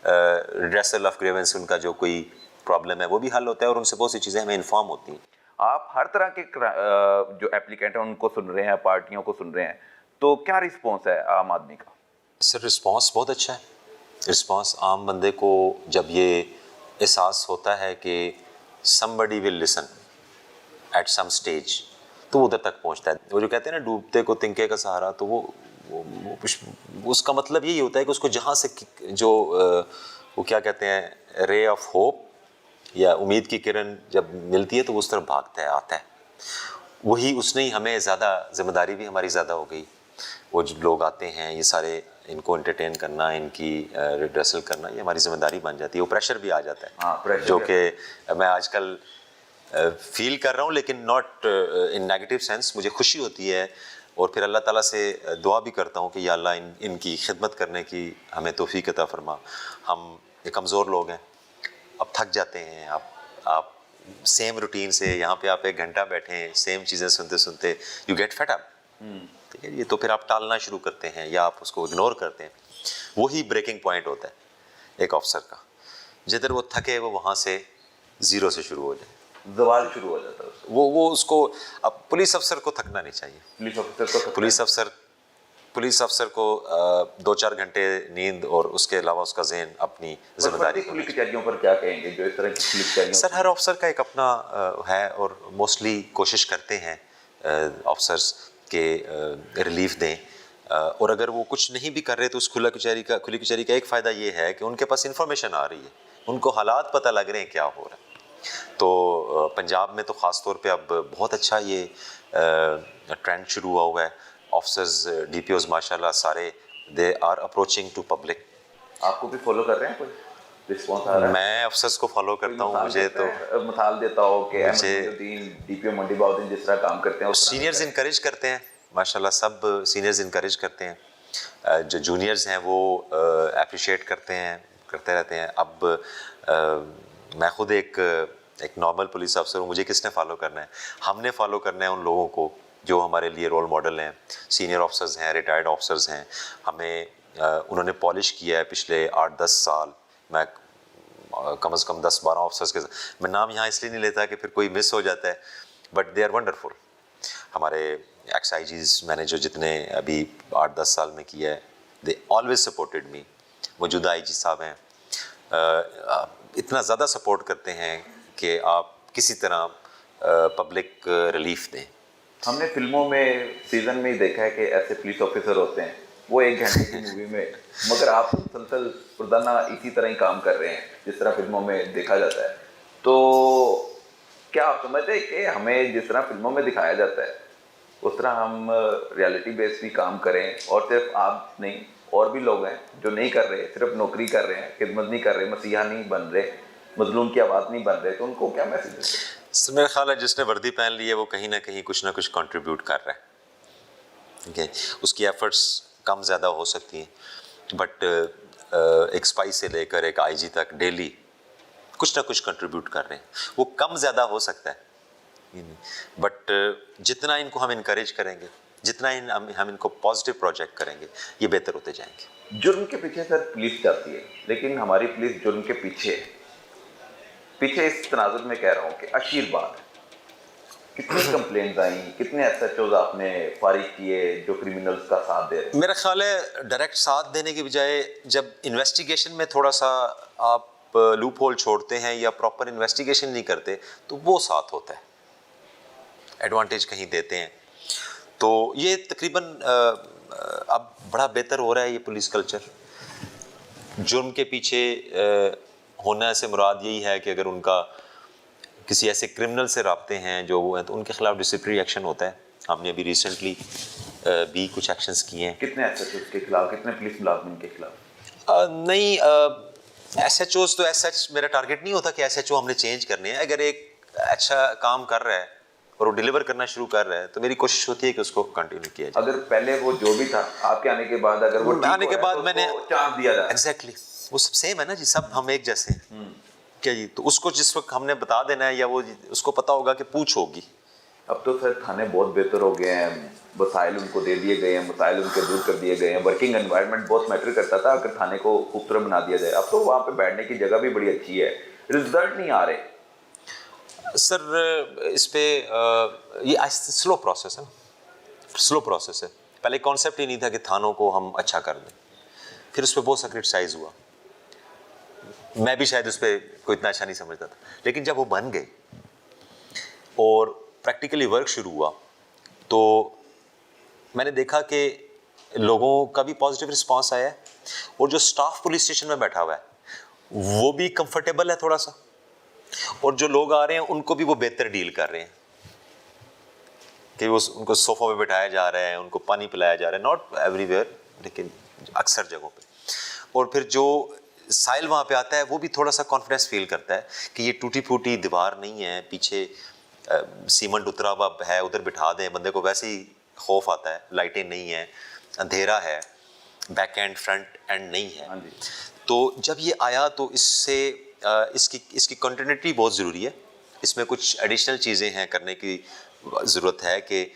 redressal of grievance. ان کا جو کوئی پرابلم ہے وہ بھی حل ہوتا ہے, اور ان سے بہت سی چیزیں ہمیں انفارم ہوتی ہیں. آپ ہر طرح کے جو اپلیکینٹ ہیں ان کو سن رہے ہیں, پارٹیوں کو سن رہے ہیں, تو کیا رسپانس ہے عام آدمی کا؟ سر رسپانس بہت اچھا ہے. رسپانس عام بندے کو جب یہ احساس ہوتا ہے کہ somebody will listen at some stage, تو وہ ادھر تک پہنچتا ہے. وہ جو کہتے ہیں نا ڈوبتے کو تنکے کا سہارا, تو وہ اس کا مطلب یہی ہوتا ہے کہ اس کو جہاں سے جو وہ کیا کہتے ہیں رے آف ہوپ یا امید کی کرن جب ملتی ہے تو وہ اس طرف بھاگتا ہے, آتا ہے. وہی اس نے ہی ہمیں زیادہ ذمہ داری بھی ہماری زیادہ ہو گئی. وہ جو لوگ آتے ہیں یہ سارے, ان کو انٹرٹین کرنا, ان کی ریڈریسل کرنا, یہ ہماری ذمہ داری بن جاتی ہے. وہ پریشر بھی آ جاتا ہے جو کہ میں آج کل فیل کر رہا ہوں, لیکن ناٹ ان نیگیٹو سینس. مجھے خوشی ہوتی ہے اور پھر اللہ تعالیٰ سے دعا بھی کرتا ہوں کہ یا اللہ ان کی خدمت کرنے کی ہمیں توفیق عطا فرما. ہم کمزور لوگ ہیں, اب تھک جاتے ہیں. آپ سیم روٹین سے یہاں پہ آپ 1 گھنٹہ بیٹھیں, سیم چیزیں سنتے سنتے یو گیٹ فیڈ اپ. ٹھیک ہے, یہ تو پھر آپ ٹالنا شروع کرتے ہیں یا آپ اس کو اگنور کرتے ہیں. وہی بریکنگ پوائنٹ ہوتا ہے ایک آفسر کا. جدھر وہ تھکے وہ وہاں سے زیرو سے شروع ہو جائے, زوال شروع ہو جاتا ہے. وہ اس کو, اب پولیس افسر کو تھکنا نہیں چاہیے. پولیس افسر کو 2-4 گھنٹے نیند اور اس کے علاوہ اس کا ذہن اپنی ذمہ داری. کھلی کچہریوں پر کیا کہیں گے جو اس طرح کی کھلی کچہریوں؟ سر ہر افسر کا ایک اپنا ہے, اور موسٹلی کوشش کرتے ہیں افسرز کے ریلیف دیں. اور اگر وہ کچھ نہیں بھی کر رہے تو اس کھلی کچہری کا ایک فائدہ یہ ہے کہ ان کے پاس انفارمیشن آ رہی ہے, ان کو حالات پتہ لگ رہے ہیں کیا ہو رہا ہے. تو پنجاب میں تو خاص طور پہ اب بہت اچھا یہ ٹرینڈ شروع ہوا ہے. آفسرز ڈی پی اوز ماشاء اللہ سارے they are approaching to public. آپ کو بھی فالو کر رہے ہیں, کوئی رسپانس آ رہا ہے؟ میں افسرز کو فالو کرتا ہوں. مجھے تو مثال دیتا ہو کہ احمد محی الدین, ڈی پی او منڈی بہاؤدین جس طرح کام کرتے ہیں, سینئرز انکریج کرتے ہیں ماشاء اللہ. سب سینئرز انکریج کرتے ہیں, جو جونیئرز ہیں وہ اپریشیٹ کرتے رہتے ہیں. اب میں خود ایک نارمل پولیس افسر ہوں, مجھے کس نے فالو کرنا ہے؟ ہم نے فالو کرنا ہے ان لوگوں کو جو ہمارے لیے رول ماڈل ہیں. سینئر آفسرز ہیں, ریٹائرڈ آفسرز ہیں, ہمیں انہوں نے پالش کیا ہے پچھلے 8-10 سال. میں کم از کم 10-12 آفسرز کے, میں نام یہاں اس لیے نہیں لیتا کہ پھر کوئی مس ہو جاتا ہے, بٹ دے آر ونڈرفل. ہمارے ایکس آئی جیز میں نے جو جتنے ابھی 8-10 سال میں کیا ہے, دے آلویز سپورٹڈ می. موجودہ آئی جی صاحب ہیں, اتنا زیادہ سپورٹ کرتے ہیں کہ آپ کسی طرح پبلک ریلیف دیں. ہم نے فلموں میں سیزن میں ہی دیکھا ہے کہ ایسے پولیس آفیسر ہوتے ہیں وہ 1 گھنٹے کی مووی میں, مگر آپ مسلسل روزانہ اسی طرح ہی کام کر رہے ہیں جس طرح فلموں میں دیکھا جاتا ہے. تو کیا آپ سمجھتے ہیں کہ ہمیں جس طرح فلموں میں دکھایا جاتا ہے اس طرح ہم ریالٹی بیس بھی کام کریں, اور صرف آپ نہیں اور بھی لوگ ہیں جو نہیں کر رہے, صرف نوکری کر رہے ہیں, خدمت نہیں کر رہے, مسیحا نہیں بن رہے, مظلوم کی آواز نہیں بن رہے, تو ان کو کیا میسج دیتے ہیں؟ میرا خیال ہے جس نے وردی پہن لی ہے وہ کہیں نہ کچھ کنٹریبیوٹ کر رہا ہے. ٹھیک ہے, اس کی ایفرٹس کم زیادہ ہو سکتی ہیں, بٹ ایک اسپائی سے لے کر ایک آئی جی تک ڈیلی کچھ نہ کچھ کنٹریبیوٹ کر رہے ہیں. وہ کم زیادہ ہو سکتا ہے, بٹ جتنا ان کو ہم انکریج کریں گے, جتنا ہم ان کو پازیٹیو پروجیکٹ کریں گے, یہ بہتر ہوتے جائیں گے. جرم کے پیچھے سر پولیس جاتی ہے, لیکن ہماری پولیس جرم کے پیچھے اس تناظر میں کہہ رہا ہوں کہ اشیر بات کتنی کمپلینز آئیں, کتنے ایس ایچ اوز آپ نے فارغ کیے جو کرمنلز کا ساتھ دے رہے ہیں؟ میرا خیال ہے ڈائریکٹ ساتھ دینے کے بجائے جب انویسٹیگیشن میں تھوڑا سا آپ لوپ ہول چھوڑتے ہیں یا پراپر انویسٹیگیشن نہیں کرتے تو وہ ساتھ ہوتا ہے, ایڈوانٹیج کہیں دیتے ہیں. تو یہ تقریباً اب بڑا بہتر ہو رہا ہے یہ پولیس کلچر. جرم کے پیچھے ہونا سے مراد یہی ہے کہ اگر ان کا کسی ایسے کرمنل سے رابطے ہیں جو وہ ہیں تو ان کے خلاف ڈسپلنری ایکشن ہوتا ہے. ہم نے ابھی ریسنٹلی بھی کچھ ایکشنز کیے ہیں. کتنے ایس ایچ اوز کے خلاف, کتنے پولیس ملازمین کے خلاف؟ نہیں, ایس ایچ اوز تو ایس ایچ میرا ٹارگیٹ نہیں ہوتا کہ ایس ایچ او ہم نے چینج کرنے ہیں. اگر ایک اچھا کام کر رہا ہے اور وہ ڈلیور کرنا شروع کر رہا ہے تو میری کوشش ہوتی ہے کہ اس کو کنٹینیو کیا جائے. اگر پہلے وہ جو بھی تھا آپ کے آنے کے بعد اگر وہ آنے کے بعد میں نے چانس دیا جائے ایگزیکٹلی وہ سب سیم ہے نا جی, سب ہم ایک جیسے ہیں کیا جی. تو اس کو جس وقت ہم نے بتا دینا ہے یا وہ اس کو پتا ہوگا کہ پوچھ ہوگی. اب تو سر تھانے بہت بہتر ہو گئے ہیں, وسائل ان کو دے دیے گئے ہیں, مسائل ان کے دور کر دیے گئے ہیں. ورکنگ انوائرمنٹ بہت میٹر کرتا تھا اگر تھانے کو خوبصورت بنا دیا جائے. اب تو وہاں پہ بیٹھنے کی جگہ بھی بڑی اچھی ہے, رزلٹ نہیں آ رہے. سر اس پہ یہ سلو پروسیس ہے, سلو پروسیس ہے. پہلے کانسیپٹ ہی نہیں تھا کہ تھانوں کو ہم اچھا کر دیں, پھر اس پہ بہت سا کرٹیسائز ہوا. میں بھی شاید اس پہ کوئی اتنا اچھا نہیں سمجھتا تھا, لیکن جب وہ بن گئے اور پریکٹیکلی ورک شروع ہوا تو میں نے دیکھا کہ لوگوں کا بھی پازیٹیو رسپانس آیا ہے, اور جو سٹاف پولیس اسٹیشن میں بیٹھا ہوا ہے وہ بھی کمفرٹیبل ہے تھوڑا سا, اور جو لوگ آ رہے ہیں ان کو بھی وہ بہتر ڈیل کر رہے ہیں کہ ان کو صوفوں پہ بٹھایا جا رہا ہے, ان کو پانی پلایا جا رہا ہے, ناٹ ایوری ویئر لیکن اکثر جگہوں پہ. اور پھر جو سائل وہاں پہ آتا ہے وہ بھی تھوڑا سا کانفیڈنس فیل کرتا ہے کہ یہ ٹوٹی پھوٹی دیوار نہیں ہے, پیچھے سیمنٹ اترا ہوا ہے, ادھر بٹھا دیں, بندے کو ویسے ہی خوف آتا ہے, لائٹیں نہیں ہیں, اندھیرا ہے, بیک اینڈ فرنٹ اینڈ نہیں ہے. تو جب یہ آیا تو اس سے اس کی کنٹینیوٹی بہت ضروری ہے. اس میں کچھ ایڈیشنل چیزیں ہیں کرنے کی ضرورت ہے کہ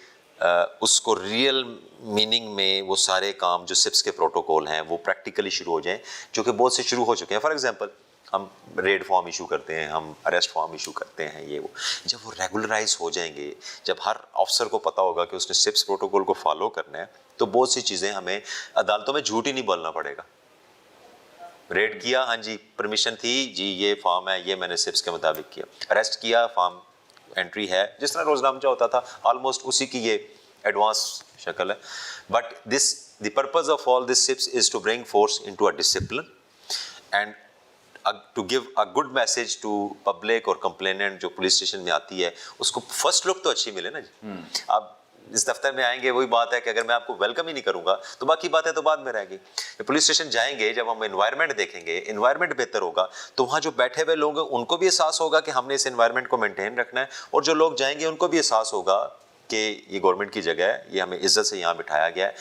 اس کو ریئل میننگ میں وہ سارے کام جو سپس کے پروٹوکول ہیں وہ پریکٹیکلی شروع ہو جائیں, جو کہ بہت سے شروع ہو چکے ہیں. فار ایگزامپل ہم ریڈ فارم ایشو کرتے ہیں, ہم اریسٹ فارم ایشو کرتے ہیں, یہ وہ جب وہ ریگولرائز ہو جائیں گے, جب ہر آفسر کو پتہ ہوگا کہ اس نے سپس پروٹوکول کو فالو کرنا ہے, تو بہت سی چیزیں ہمیں عدالتوں میں جھوٹ ہی نہیں بولنا پڑے گا. ریڈ کیا, ہاں جی پرمیشن تھی جی, یہ فارم ہے, یہ میں نے سپس کے مطابق کیا. اریسٹ کیا, فارم انٹری ہے, جس طرح روزنامچہ ہوتا تھا, آلموسٹ اسی کی یہ ایڈوانس شکل ہے. But the purpose of all this steps is to bring force into a discipline and to give a good message to public اور کمپلیننٹ جو پولیس اسٹیشن میں آتی ہے, اس کو فرسٹ لک تو اچھی ملے نا جی. آپ اس دفتر میں آئیں گے, وہی بات ہے کہ اگر میں آپ کو ویلکم ہی نہیں کروں گا تو باقی باتیں تو بعد میں رہ گی. پولیس اسٹیشن جائیں گے, جب ہم انوائرمنٹ دیکھیں گے, انوائرمنٹ بہتر ہوگا تو وہاں جو بیٹھے ہوئے لوگ ہیں ان کو بھی احساس ہوگا کہ ہم نے اس انوائرمنٹ کو مینٹین رکھنا ہے, اور جو لوگ جائیں گے ان کو بھی احساس ہوگا کہ یہ گورنمنٹ کی جگہ ہے, یہ ہمیں عزت سے یہاں بٹھایا گیا ہے.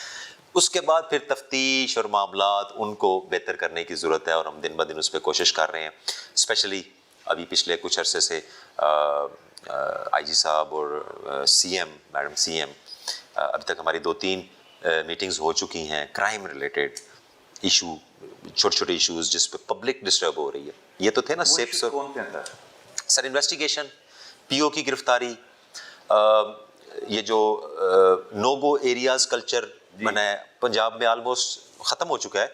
اس کے بعد پھر تفتیش اور معاملات ان کو بہتر کرنے کی ضرورت ہے, اور ہم دن بدن اس پہ کوشش کر رہے ہیں. اسپیشلی ابھی پچھلے کچھ عرصے سے آئی جی صاحب اور C M, madam C M, ابھی تک ہماری 2-3 میٹنگز ہو چکی ہیں کرائم ریلیٹڈ ایشو, چھوٹے چھوٹے ایشوز جس پہ پبلک ڈسٹرب ہو رہی ہے. یہ تو تھے نا سیپس, سر انویسٹیگیشن, پی او کی گرفتاری, یہ جو نو گو ایریاز کلچر بنا ہے پنجاب میں آلموسٹ ختم ہو چکا ہے,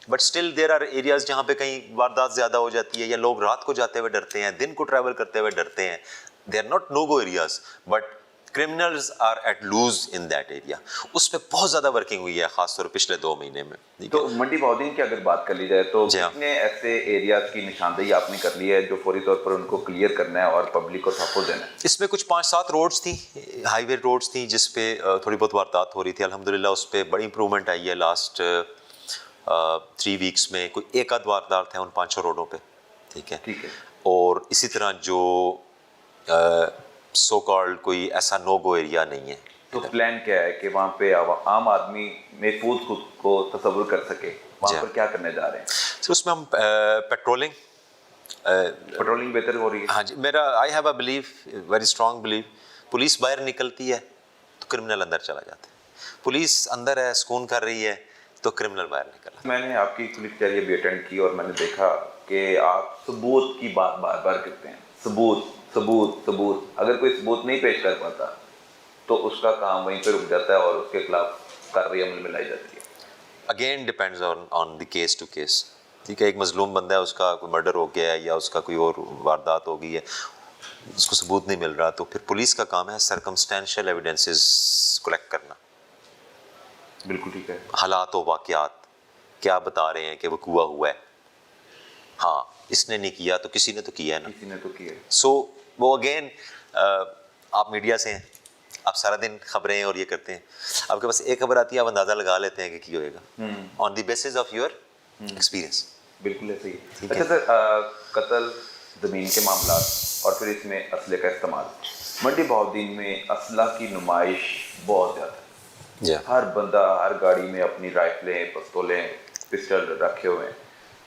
but still there are areas جہاں پہ کہیں واردات زیادہ ہو جاتی ہے, یا لوگ رات کو جاتے ہوئے ڈرتے ہیں, دن کو ٹریول کرتے ہوئے ڈرتے ہیں. They are not no go areas but criminals are at lose in that area. اس پہ بہت زیادہ ورکنگ ہوئی ہے, خاص طور پچھلے 2 مہینے میں. تو منڈی بہودین کی اگر بات کر لی جائے تو کتنے ایسے ایریاز کی نشاندہی آپ نے کر لی ہے جو فوری طور پر ان کو کلیئر کرنا ہے اور پبلک کو تحفظ دینا ہے؟ اس میں کچھ 5-7 روڈز تھیں, ہائی وے روڈز تھیں, جس پہ تھوڑی بہت واردات ہو رہی تھی. الحمدللہ اس پہ بڑی امپرومنٹ آئی ہے لاسٹ 3 ویکس میں. کوئی 1 واردات ہے ان 5 روڈوں پہ, ٹھیک ہے. اور اسی طرح جو سو کالڈ کوئی ایسا نو گو ایریا نہیں ہے. تو پلان کیا ہے کہ وہاں پہ عام آدمی محفوظ خود کو تصور کر سکے, وہاں پر کیا کرنے جا رہے ہیں؟ سر اس میں ہم پیٹرولنگ بہتر ہو رہی ہے. ہاں جی, میرا I have a belief, very strong belief, police باہر نکلتی ہے تو کرمنل اندر چلا جاتا ہے. پولیس اندر ہے, سکون کر رہی ہے, تو کرمنل باہر نکل رہا ہے. میں نے آپ کی کلپ چیریہ بھی اٹینڈ کی اور میں نے دیکھا کہ آپ ثبوت کی بات بار بار کرتے ہیں. ثبوت ثبوت ثبوت. اگر کوئی ثبوت نہیں پیش کر پاتا تو اس کا کام وہیں پہ رک جاتا ہے اور اس کے خلاف کارروائی عمل میں لائی جاتی ہے. Again depends on the case to case, ٹھیک ہے. ایک مظلوم بندہ ہے, اس کا کوئی مرڈر ہو گیا ہے یا اس کا کوئی اور واردات ہو گئی ہے, اس کو ثبوت نہیں مل رہا, تو پھر پولیس کا کام ہے سرکمسٹینشیل ایویڈنسز کلیکٹ کرنا. بالکل ٹھیک ہے. حالات و واقعات کیا بتا رہے ہیں کہ وقوع ہوا ہے, ہاں اس نے نہیں کیا تو کسی نے تو کیا ہے نا, کسی نے تو کیا ہے. سو وہ اگین آپ میڈیا سے ہیں, آپ سارا دن خبریں اور یہ کرتے ہیں, آپ کے پاس ایک خبر آتی ہے, آپ اندازہ لگا لیتے ہیں کہ کیا ہوئے گا on the basis of your experience. بالکل ایسے ہی. اچھا سر, قتل, زمین کے معاملات اور پھر اس میں اسلحے کا استعمال, मंडी बहाउद्दीन में असला की नुमाइश बहुत ज़्यादा है। Yeah. हर बंदा हर गाड़ी में अपनी राइफलें पिस्तौलें पिस्टल रखे हुए हैं,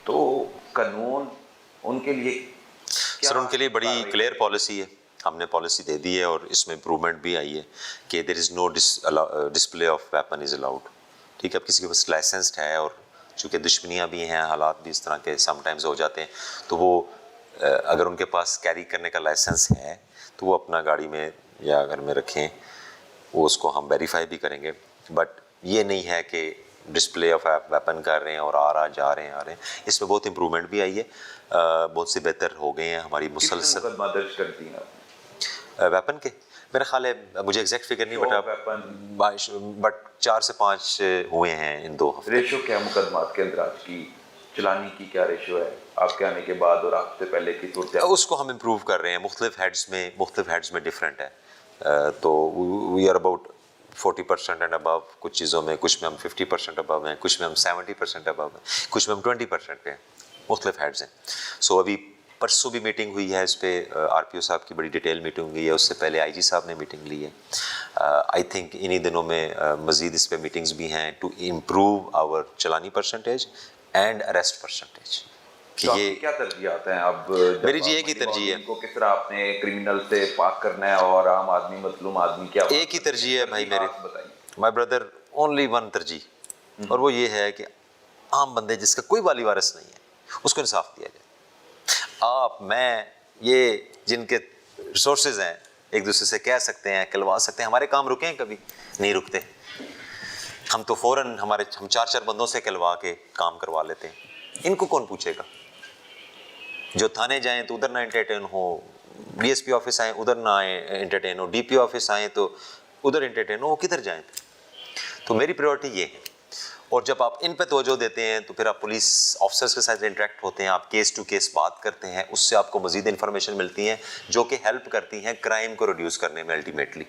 तो कानून उनके लिए सर उनके लिए बड़ी क्लियर पॉलिसी है, हमने पॉलिसी दे दी है और इसमें इम्प्रूवमेंट भी आई है कि there is no display of weapon is allowed. ठीक है, अब किसी के पास लाइसेंस्ड है और चूँकि दुश्मनियाँ भी हैं, हालात भी इस तरह के समटाइम्स हो जाते हैं, तो वो अगर उनके पास कैरी करने का लाइसेंस है तो वो अपना गाड़ी में या घर में रखें, वो उसको हम वेरीफाई भी करेंगे। बट ये नहीं है कि डिस्प्ले ऑफ वेपन कर रहे हैं और जा रहे हैं। इसमें बहुत इम्प्रूवमेंट भी आई है, बहुत से बेहतर हो गए हैं हमारी मुसलसल। मुकदमा दर्ज कर दी हैं वेपन के मेरा ख्याल है, मुझे एग्जैक्ट फिगर नहीं बट 4 से 5 हुए हैं इन 2 हफ्ते। रेशो क्या मुकदमात के अंदर आज की चलानी की क्या रेशो है आपके आने के बाद और आपसे पहले की सूरत? उसको हम इम्प्रूव कर रहे हैं, मुख्तलिफ हेड्स में डिफरेंट है। तो we are about 40% and above कुछ चीज़ों में, कुछ में हम 50% अबव हैं, कुछ में हम 70% अबव हैं, कुछ में हम 20% पे हैं, मुख्तलिफ हेड्स हैं। सो अभी परसों भी मीटिंग हुई है, इस पर RPO साहब की बड़ी डिटेल मीटिंग हुई है, उससे पहले IG साहब ने मीटिंग ली है। आई थिंक इन्हीं दिनों में मज़ीद इस पर मीटिंग्स भी हैं टू इम्प्रूव आवर चलानी परसेंटेज एंड अरेस्ट परसेंटेज। तो ये क्या तरजीहात हैं? अब मेरी जी एक ही तरजीह है, इनको किस तरह आपने क्रिमिनल से पाक करना है और आम आदमी मजलूम आदमी क्या एक ही तरजीह है भाई मेरे, बताइए। माय ब्रदर ओनली वन तरजीह, और वो ये है कि आम बंदे जिसका कोई वाली वारिस नहीं है उसको इंसाफ दिया जाए। आप मैं ये जिनके रिसोर्सेज हैं एक दूसरे से कह सकते हैं, कहलवा सकते हैं, हमारे काम रुके हैं? कभी नहीं रुकते। हम तो फ़ौरन हम 4-4 बंदों से कहलवा के काम करवा लेते हैं। इनको कौन पूछेगा? जो थाने जाएं तो उधर ना एंटरटेन हो, DSP ऑफिस आए उधर ना आए एंटरटेन हो, DP ऑफिस आए तो उधर एंटरटेन हो, वो किधर जाएं? तो मेरी प्रायोरिटी ये है। और जब आप इन पे तवज्जो देते हैं तो फिर आप पुलिस ऑफिसर्स के साथ इंटरेक्ट होते हैं, आप केस टू केस बात करते हैं, उससे आपको मज़ीद इन्फॉर्मेशन मिलती है जो कि हेल्प करती हैं क्राइम को रिड्यूस करने में अल्टीमेटली।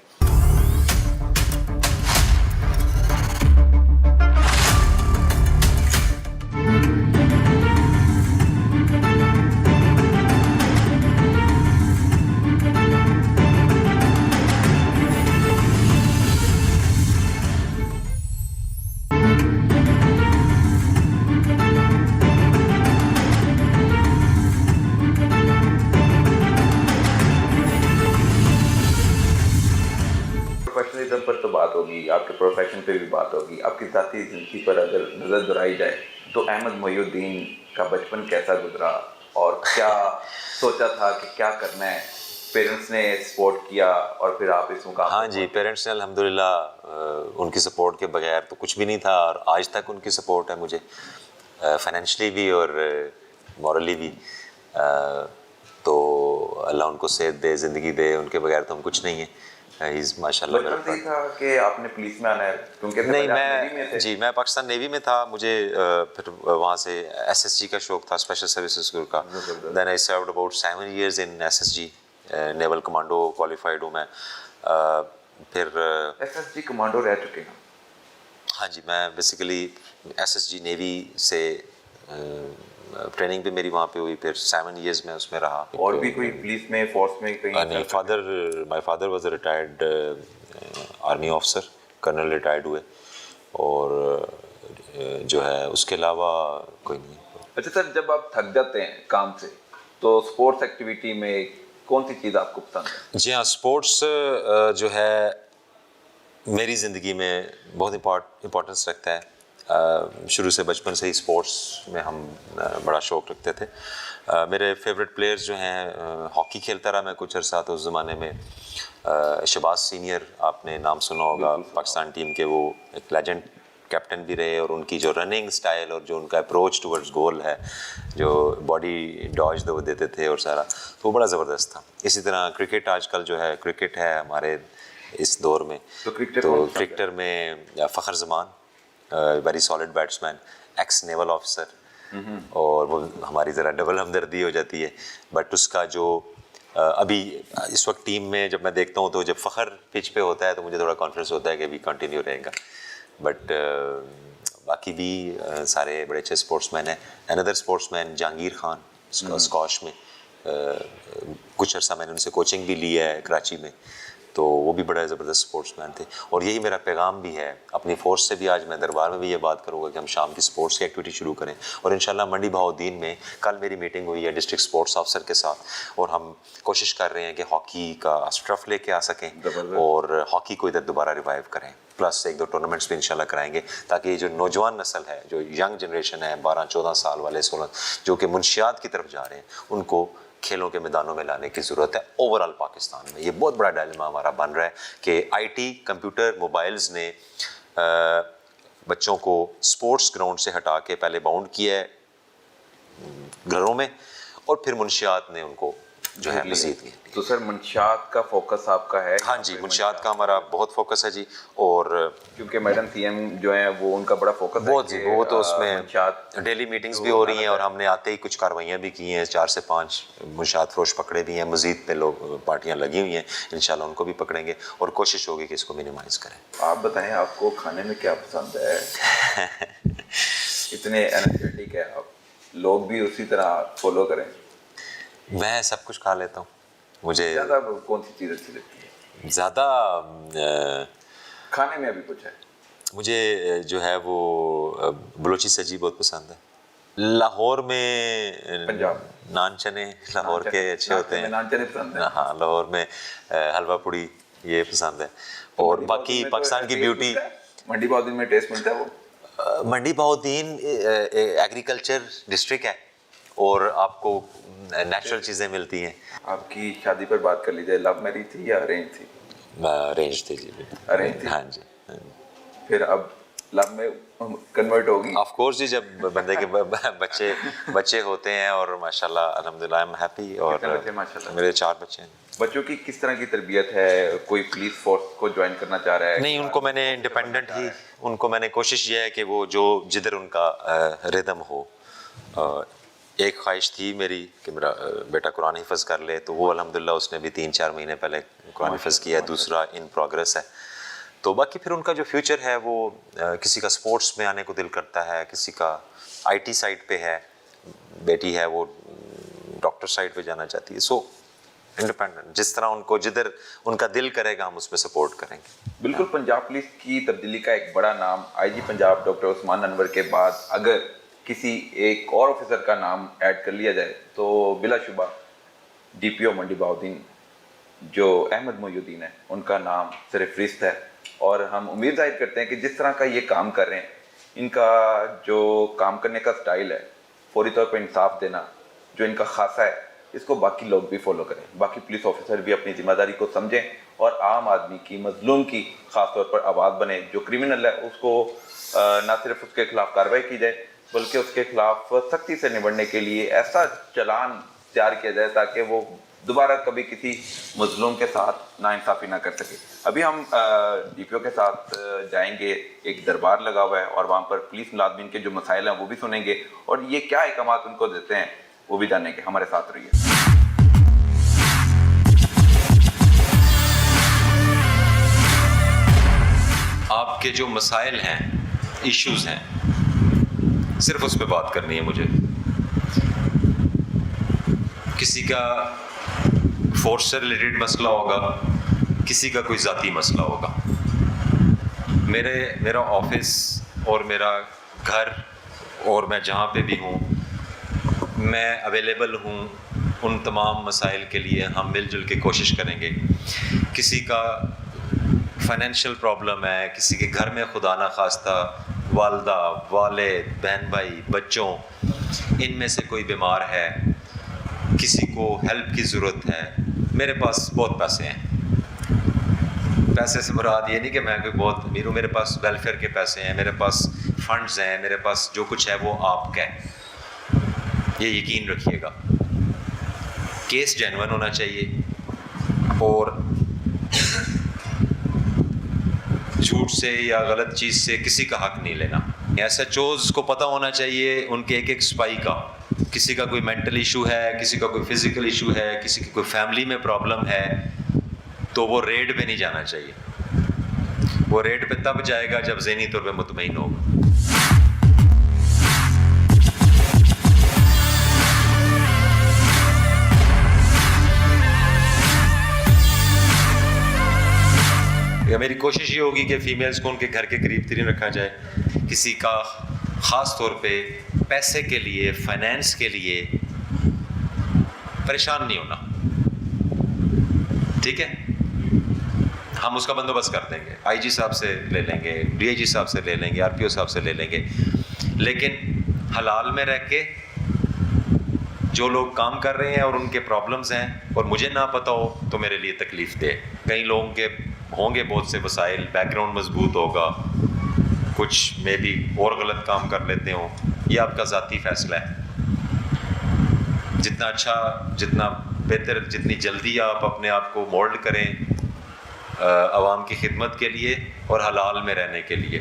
प्रोफेशनलिज्म पर तो बात होगी, आपके प्रोफेशन पे भी बात होगी, आपकी ज़ाती ज़िंदगी पर अगर नज़र दोहराई जाए तो अहमद मोहिउद्दीन का बचपन कैसा गुजरा और क्या सोचा था कि क्या करना है? पेरेंट्स ने सपोर्ट किया और फिर आप इस मुकाम? हाँ जी, पेरेंट्स ने अल्हम्दुलिल्लाह उनकी सपोर्ट के बगैर तो कुछ भी नहीं था, और आज तक उनकी सपोर्ट है मुझे, फाइनेंशियली भी और मॉरली भी। तो अल्लाह उनको सेहत दे, ज़िंदगी दे, उनके बगैर तो हम कुछ नहीं है। माशाल्लाह बचपन से था कि आपने पुलिस में आना है? क्योंकि नहीं, मैं पाकिस्तान नेवी में था, मुझे फिर वहाँ से SSG का शौक था, स्पेशल सर्विसेज स्कूल का। Then I served about 7 years इन SSG, नेवल कमांडो क्वालिफाइड हूँ मैं। फिर SSG कमांडो रह चुके हैं? हाँ जी, मैं बेसिकली SSG नेवी से ट्रेनिंग भी मेरी वहाँ पे हुई, फिर 7 years में उसमें रहा। और भी कोई पुलिस में, फोर्स में कहीं? नहीं, my father was a retired army officer, colonel retired हुए, और जो है उसके अलावा कोई नहीं। अच्छा सर, जब आप थक जाते हैं काम से तो स्पोर्ट्स एक्टिविटी में कौन सी चीज़ आपको पसंद है? जी हाँ, स्पोर्ट्स जो है मेरी ज़िंदगी में बहुत इम्पोर्टेंस रखता है। शुरू से बचपन से ही स्पोर्ट्स में हम बड़ा शौक़ रखते थे। मेरे फेवरेट प्लेयर्स जो हैं, हॉकी खेलता रहा मैं कुछ अर्सा, तो उस ज़माने में शहबाज सीनियर, आपने नाम सुना होगा, पाकिस्तान टीम के, वो एक लेजेंड कैप्टन भी रहे, और उनकी जो रनिंग स्टाइल और जो उनका अप्रोच टुवर्ड्स गोल है, जो बॉडी डॉज वो देते थे और सारा, तो वो बड़ा ज़बरदस्त था। इसी तरह क्रिकेट, आजकल जो है क्रिकेट है हमारे इस दौर में, तो क्रिकेटर में Fakhar Zaman, very solid batsman, ex naval officer, और वो हमारी ज़रा डबल हमदर्दी हो जाती है। बट उसका जो अभी इस वक्त टीम में जब मैं देखता हूँ तो जब फ़खर पिच पे होता है तो मुझे थोड़ा कॉन्फिडेंस होता है कि भी कंटिन्यू रहेगा। बट बाकी भी सारे बड़े अच्छे स्पोर्ट्समैन हैं। Another sportsman Jahangir Khan, squash में कुछ अर्सा मैंने उनसे कोचिंग भी ली है कराची में, तो वो भी बड़ा ज़बरदस्त स्पोर्ट्समैन थे। और यही मेरा पैगाम भी है अपनी फोर्स से भी, आज मैं दरबार में भी ये बात करूँगा कि हम शाम की स्पोर्ट्स की एक्टिविटी शुरू करें। और इंशाल्लाह मंडी बहाउद्दीन में कल मेरी मीटिंग हुई है डिस्ट्रिक्ट स्पोर्ट्स अफसर के साथ, और हम कोशिश कर रहे हैं कि हॉकी का स्टफ लेके आ सकें और हॉकी को इधर दोबारा रिवाइव करें, प्लस 1-2 टूर्नामेंट्स भी इंशाल्लाह कराएंगे, ताकि जो नौजवान नस्ल है, जो यंग जनरेशन है 12-14 साल वाले 16 जो कि मुंशियात की तरफ जा रहे हैं, उनको खेलों के मैदानों में लाने की ज़रूरत है। ओवरऑल पाकिस्तान में ये बहुत बड़ा डायलेमा हमारा बन रहा है कि आईटी, कंप्यूटर, मोबाइल्स ने बच्चों को स्पोर्ट्स ग्राउंड से हटा के पहले बाउंड किया है घरों में, और फिर मुंशियात ने उनको जो है मज़ीद किया। तो सर मंशियात का फोकस आपका है? हाँ जी, मुंशियात का हमारा बहुत फोकस है जी, और क्योंकि मैडम सीएम जो है वो उनका बड़ा फोकस बहुत है जी, वो तो उसमें मंशियात डेली मीटिंग्स भी हो रही हैं, और हमने आते ही कुछ कार्रवाइयाँ भी की हैं, 4 से 5 मुंशियात फरोश पकड़े भी हैं, मज़ीद पे लोग पार्टियाँ लगी हुई हैं, इंशाल्लाह उनको भी पकड़ेंगे और कोशिश होगी कि इसको मिनिमाइज़ करें। आप बताएं आपको खाने में क्या पसंद है? इतने एनर्जेटिक है आप, लोग भी उसी तरह फॉलो करें। मैं सब कुछ खा लेता हूँ, मुझे ज़्यादा कौन सी चीज़ अच्छी लगती है? ज़्यादा खाने में अभी कुछ है? मुझे जो है वो बलोची सब्जी बहुत पसंद है। लाहौर में पंजाब नान चने लाहौर के अच्छे होते हैं, नान चने पसंद है। हाँ, लाहौर में हलवा पूड़ी ये पसंद है। और बाकी पाकिस्तान की ब्यूटी, मंडी बहाउद्दीन में टेस्ट मिलता है वो? मंडी बहाउद्दीन एग्रीकल्चर डिस्ट्रिक्ट है और आपको नेचुरल चीज़ें मिलती हैं। आपकी शादी पर बात कर लीजिए, लव मैरिज थी या अरेंज थी? अरेंज थी जी। अरेंज थी? हाँ जी। फिर अब लव में कन्वर्ट होगी? ऑफ कोर्स जी, जब बंदे के बच्चे होते हैं, और माशाल्लाह अल्हम्दुलिल्लाह आई एम हैप्पी। और बच्चे माशाल्लाह? मेरे 4 बच्चे हैं। बच्चों की किस तरह की तरबियत है? कोई पुलिस फोर्स को ज्वाइन करना चाह रहा है? नहीं, उनको मैंने इंडिपेंडेंट ही, उनको मैंने कोशिश ये है कि वो जो जिधर उनका रिदम हो। एक ख्वाहिश थी मेरी कि मेरा बेटा कुरान हिफ़्ज़ कर ले, तो वो अल्हम्दुलिल्लाह उसने भी 3-4 महीने पहले कुरान हिफ़्ज़ किया है, दूसरा इन प्रोग्रेस है। तो बाकी फिर उनका जो फ्यूचर है वो किसी का स्पोर्ट्स में आने को दिल करता है, किसी का आईटी साइड पे है, बेटी है वो डॉक्टर साइड पे जाना चाहती है। सो इंडिपेंडेंट, जिस तरह उनको जिधर उनका दिल करेगा हम उसमें सपोर्ट करेंगे। बिल्कुल। पंजाब पुलिस की तब्दीली का एक बड़ा नाम आईजी पंजाब डॉक्टर उस्मान अनवर के बाद अगर किसी एक और ऑफिसर का नाम ऐड कर लिया जाए तो बिलाशुबा डीपीओ मंडी बहाउद्दीन जो अहमद मोहिउद्दीन है उनका नाम सिर्फ फहरिस्त है। और हम उम्मीद जाहिर करते हैं कि जिस तरह का ये काम कर रहे हैं, इनका जो काम करने का स्टाइल है, फौरी तौर पर इंसाफ देना जो इनका खासा है, इसको बाकी लोग भी फॉलो करें, बाकी पुलिस ऑफिसर भी अपनी जिम्मेदारी को समझें और आम आदमी की, मजलूम की खास तौर पर आवाज़ बने। जो क्रिमिनल है उसको ना सिर्फ उसके खिलाफ कार्रवाई की जाए बल्कि उसके खिलाफ सख्ती से निपटने के लिए ऐसा चलान तैयार किया जाए ताकि वो दोबारा कभी किसी मजलूम के साथ नाइंसाफ़ी ना कर सके। अभी हम डीपीओ के साथ जाएंगे, एक दरबार लगा हुआ है और वहाँ पर पुलिस मुलाजमीन के जो मसाइल हैं वो भी सुनेंगे और ये क्या अहकामात उनको देते हैं वो भी जानेंगे। हमारे साथ रहिए। आपके जो मसाइल हैं, इश्यूज हैं, सिर्फ उस पर बात करनी है मुझे। किसी का फोर्स से रिलेटेड मसला होगा, किसी का कोई ज़ाती मसला होगा। मेरा ऑफिस और मेरा घर और मैं जहाँ पे भी हूँ मैं अवेलेबल हूँ उन तमाम मसाइल के लिए। हम मिलजुल के कोशिश करेंगे। किसी का फाइनेंशियल प्रॉब्लम है, किसी के घर में खुदा ना खास्ता वालदा, वालिद, बहन भाई, बच्चों, इनमें से कोई बीमार है, किसी को हेल्प की ज़रूरत है, मेरे पास बहुत पैसे हैं। पैसे से मुराद ये नहीं कि मैं कोई बहुत अमीर हूँ, मेरे पास वेलफेयर के पैसे हैं, मेरे पास फंड्स हैं, मेरे पास जो कुछ है वो आपका है, ये यकीन रखिएगा। केस जेन्युइन होना चाहिए और झूठ से या गलत चीज़ से किसी का हक नहीं लेना। एसएचओज को पता होना चाहिए उनके एक एक स्पाई का, किसी का कोई मेंटल इशू है, किसी का कोई फिजिकल इशू है, किसी की कोई फैमिली में प्रॉब्लम है, तो वो रेड पे नहीं जाना चाहिए। वो रेड पे तब जाएगा जब ज़हनी तौर पे मुतमईन होगा। मेरी कोशिश ये होगी कि फीमेल्स को उनके घर के करीब तरीन रखा जाए, किसी का ख़ास तौर पे पैसे के लिए, फाइनेंस के लिए परेशान नहीं होना, ठीक है। हम उसका बंदोबस्त कर देंगे, आईजी साहब से ले लेंगे, डीआईजी साहब से ले लेंगे, आरपीओ साहब से ले लेंगे, लेकिन हलाल में रह के जो लोग काम कर रहे हैं और उनके प्रॉब्लम्स हैं और मुझे ना पता हो तो मेरे लिए तकलीफ़ दे। कई लोगों के होंगे बहुत से वसाइल, बैकग्राउंड मजबूत होगा, कुछ मे भी और गलत काम कर लेते हों, ये आपका ज़ाती फ़ैसला है। जितना अच्छा, जितना बेहतर, जितनी जल्दी आप अपने आप को मोल्ड करें आवाम की खिदमत के लिए और हलाल में रहने के लिए,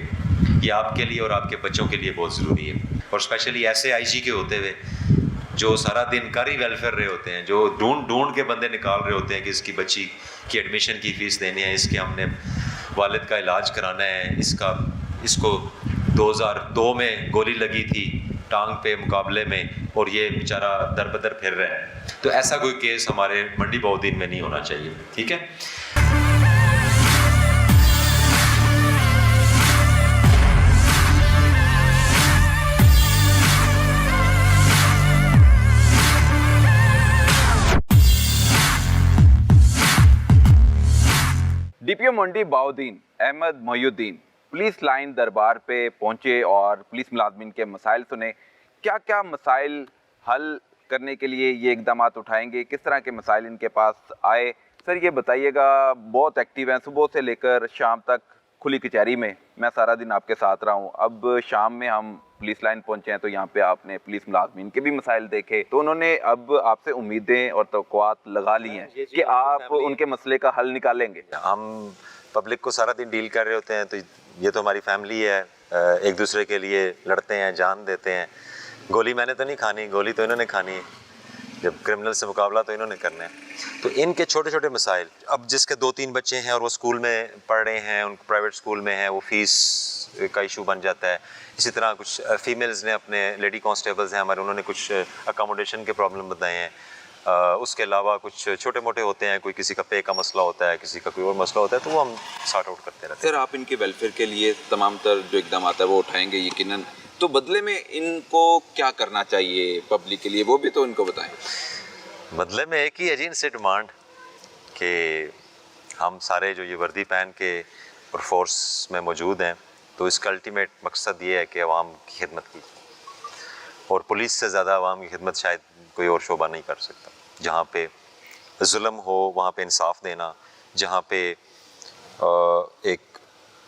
ये आपके लिए और आपके बच्चों के लिए बहुत ज़रूरी है। और स्पेशली ऐसे आईजी के होते हुए जो सारा दिन कर ही वेलफेयर रहे होते हैं, जो ढूंढ के बंदे निकाल रहे होते हैं कि इसकी बच्ची की एडमिशन की फ़ीस देनी है, इसके हमने वालिद का इलाज कराना है, इसको 2002 में गोली लगी थी टांग पे मुकाबले में और ये बेचारा दर बदर फिर रहा है। तो ऐसा कोई केस हमारे मंडी बहाउद्दीन में नहीं होना चाहिए, ठीक है। डीपीओ मंडी बहाउद्दीन अहमद मोहिउद्दीन पुलिस लाइन दरबार पे पहुंचे और पुलिस मुलाजमीन के मसाइल सुने। क्या क्या मसाइल हल करने के लिए ये इकदाम उठाएंगे, किस तरह के मसाइल इनके पास आए, सर ये बताइएगा। बहुत एक्टिव हैं, सुबह से लेकर शाम तक खुली कचहरी में मैं सारा दिन आपके साथ रहा हूँ। अब शाम में हम पुलिस लाइन पहुंचे हैं तो यहाँ पे आपने पुलिस मुलाजमीन के भी मसाइल देखे, तो उन्होंने अब आपसे उम्मीदें और तवक्कुआत लगा ली हैं कि आप उनके मसले का हल निकालेंगे। हम पब्लिक को सारा दिन डील कर रहे होते हैं, तो ये तो हमारी फैमिली है, एक दूसरे के लिए लड़ते हैं, जान देते हैं। गोली मैंने तो नहीं खानी, गोली तो इन्होंने खानी है, जब क्रिमिनल से मुकाबला तो इन्होंने करना है। तो इनके छोटे छोटे मसाइल, अब जिसके 2-3 बच्चे हैं और वो स्कूल में पढ़ रहे हैं, उनको प्राइवेट स्कूल में हैं, वो फ़ीस का इशू बन जाता है। इसी तरह कुछ फीमेल्स ने अपने लेडी कांस्टेबल्स हैं हमारे, उन्होंने कुछ अकोमोडेशन के प्रॉब्लम बताए हैं। उसके अलावा कुछ छोटे मोटे होते हैं, कोई किसी का पे का मसला होता है, किसी का कोई और मसला होता है, तो वो हम सॉर्ट आउट करते रहते हैं। सर आप इनके वेलफेयर के लिए तमाम तर जो इकदाम आता है वो उठाएंगे यकीनन, तो बदले में इनको क्या करना चाहिए पब्लिक के लिए, वो भी तो इनको बताएं। बदले में एक ही है जी इनसे डिमांड कि हम सारे जो ये वर्दी पहन के और फोर्स में मौजूद हैं, तो इसका अल्टीमेट मकसद ये है कि आवाम की खिदमत की, और पुलिस से ज़्यादा आवाम की खिदमत शायद कोई और शोबा नहीं कर सकता। जहाँ पे जुल्म हो वहाँ पे इंसाफ देना, जहाँ पे एक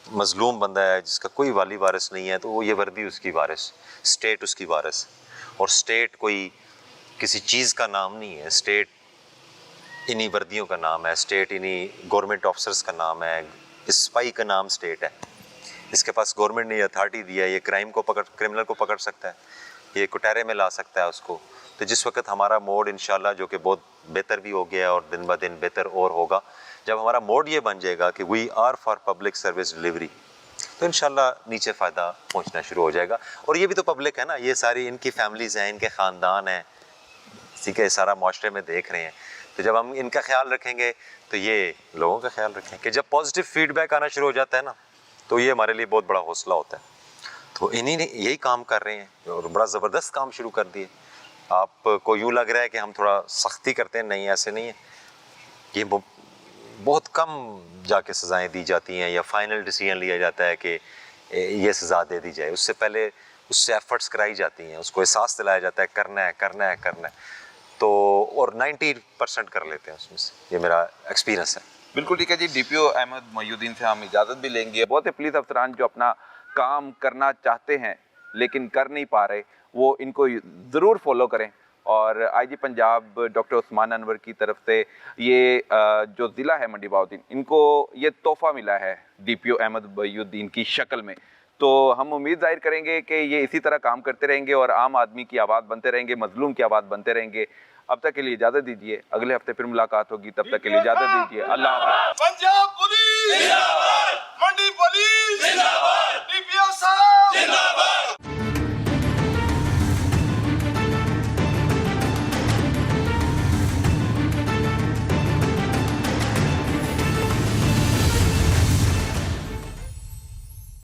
मज़लूम बंदा है जिसका कोई वाली वारिस नहीं है, तो वो ये वर्दी उसकी वारिस, स्टेट उसकी वारिस। और स्टेट कोई किसी चीज़ का नाम नहीं है, स्टेट इन्हीं वर्दियों का नाम है, स्टेट इन्हीं गवर्नमेंट ऑफिसर्स का नाम है, इस स्पाई का नाम स्टेट है। इसके पास गवर्नमेंट ने अथॉरिटी दिया है, ये क्रिमिनल को पकड़ सकता है, ये कुटारे में ला सकता है उसको। तो जिस वक्त हमारा मोड इंशाल्लाह जो कि बहुत बेहतर भी हो गया और दिन ब दिन बेहतर और होगा, जब हमारा मोड ये बन जाएगा कि we are for public service delivery, तो इंशाल्लाह नीचे फ़ायदा पहुंचना शुरू हो जाएगा। और ये भी तो पब्लिक है ना, ये सारी इनकी फैमिलीज़ हैं, इनके ख़ानदान हैं, ठीक है, सारा माशरे में देख रहे हैं। तो जब हम इनका ख्याल रखेंगे तो ये लोगों का ख्याल रखें कि जब पॉजिटिव फीडबैक आना शुरू हो जाता है ना, तो ये हमारे लिए बहुत बड़ा हौसला होता है। तो इन्हीं ने यही काम कर रहे हैं और बड़ा ज़बरदस्त काम शुरू कर दिए। आपको यूँ लग रहा है कि हम थोड़ा सख्ती करते हैं, नहीं ऐसे नहीं है। ये बहुत कम जाके सज़ाएं दी जाती हैं या फाइनल डिसीजन लिया जाता है कि ये सज़ा दे दी जाए, उससे पहले उससे एफर्ट्स कराई जाती हैं, उसको एहसास दिलाया जाता है करना है करना है करना है, तो और 90% कर लेते हैं उसमें से, ये मेरा एक्सपीरियंस है। बिल्कुल ठीक है जी। डीपीओ अहमद मोहिउद्दीन से हम इजाज़त भी लेंगे। बहुत से पुलिस अफसरान जो अपना काम करना चाहते हैं लेकिन कर नहीं पा रहे, वो इनको ज़रूर फॉलो करें। और आईजी पंजाब डॉक्टर उस्मान अनवर की तरफ से ये जो ज़िला है मंडी बहाउद्दीन, इनको ये तोहफ़ा मिला है डीपीओ अहमद मोहिउद्दीन की शक्ल में। तो हम उम्मीद जाहिर करेंगे कि ये इसी तरह काम करते रहेंगे और आम आदमी की आवाज़ बनते रहेंगे, मजलूम की आवाज़ बनते रहेंगे। अब तक के लिए इजाज़त दीजिए, अगले हफ्ते फिर मुलाकात होगी, तब तक के लिए इजाज़त दीजिए। अल्लाह हाफ़िज़। पंजाब पुलिस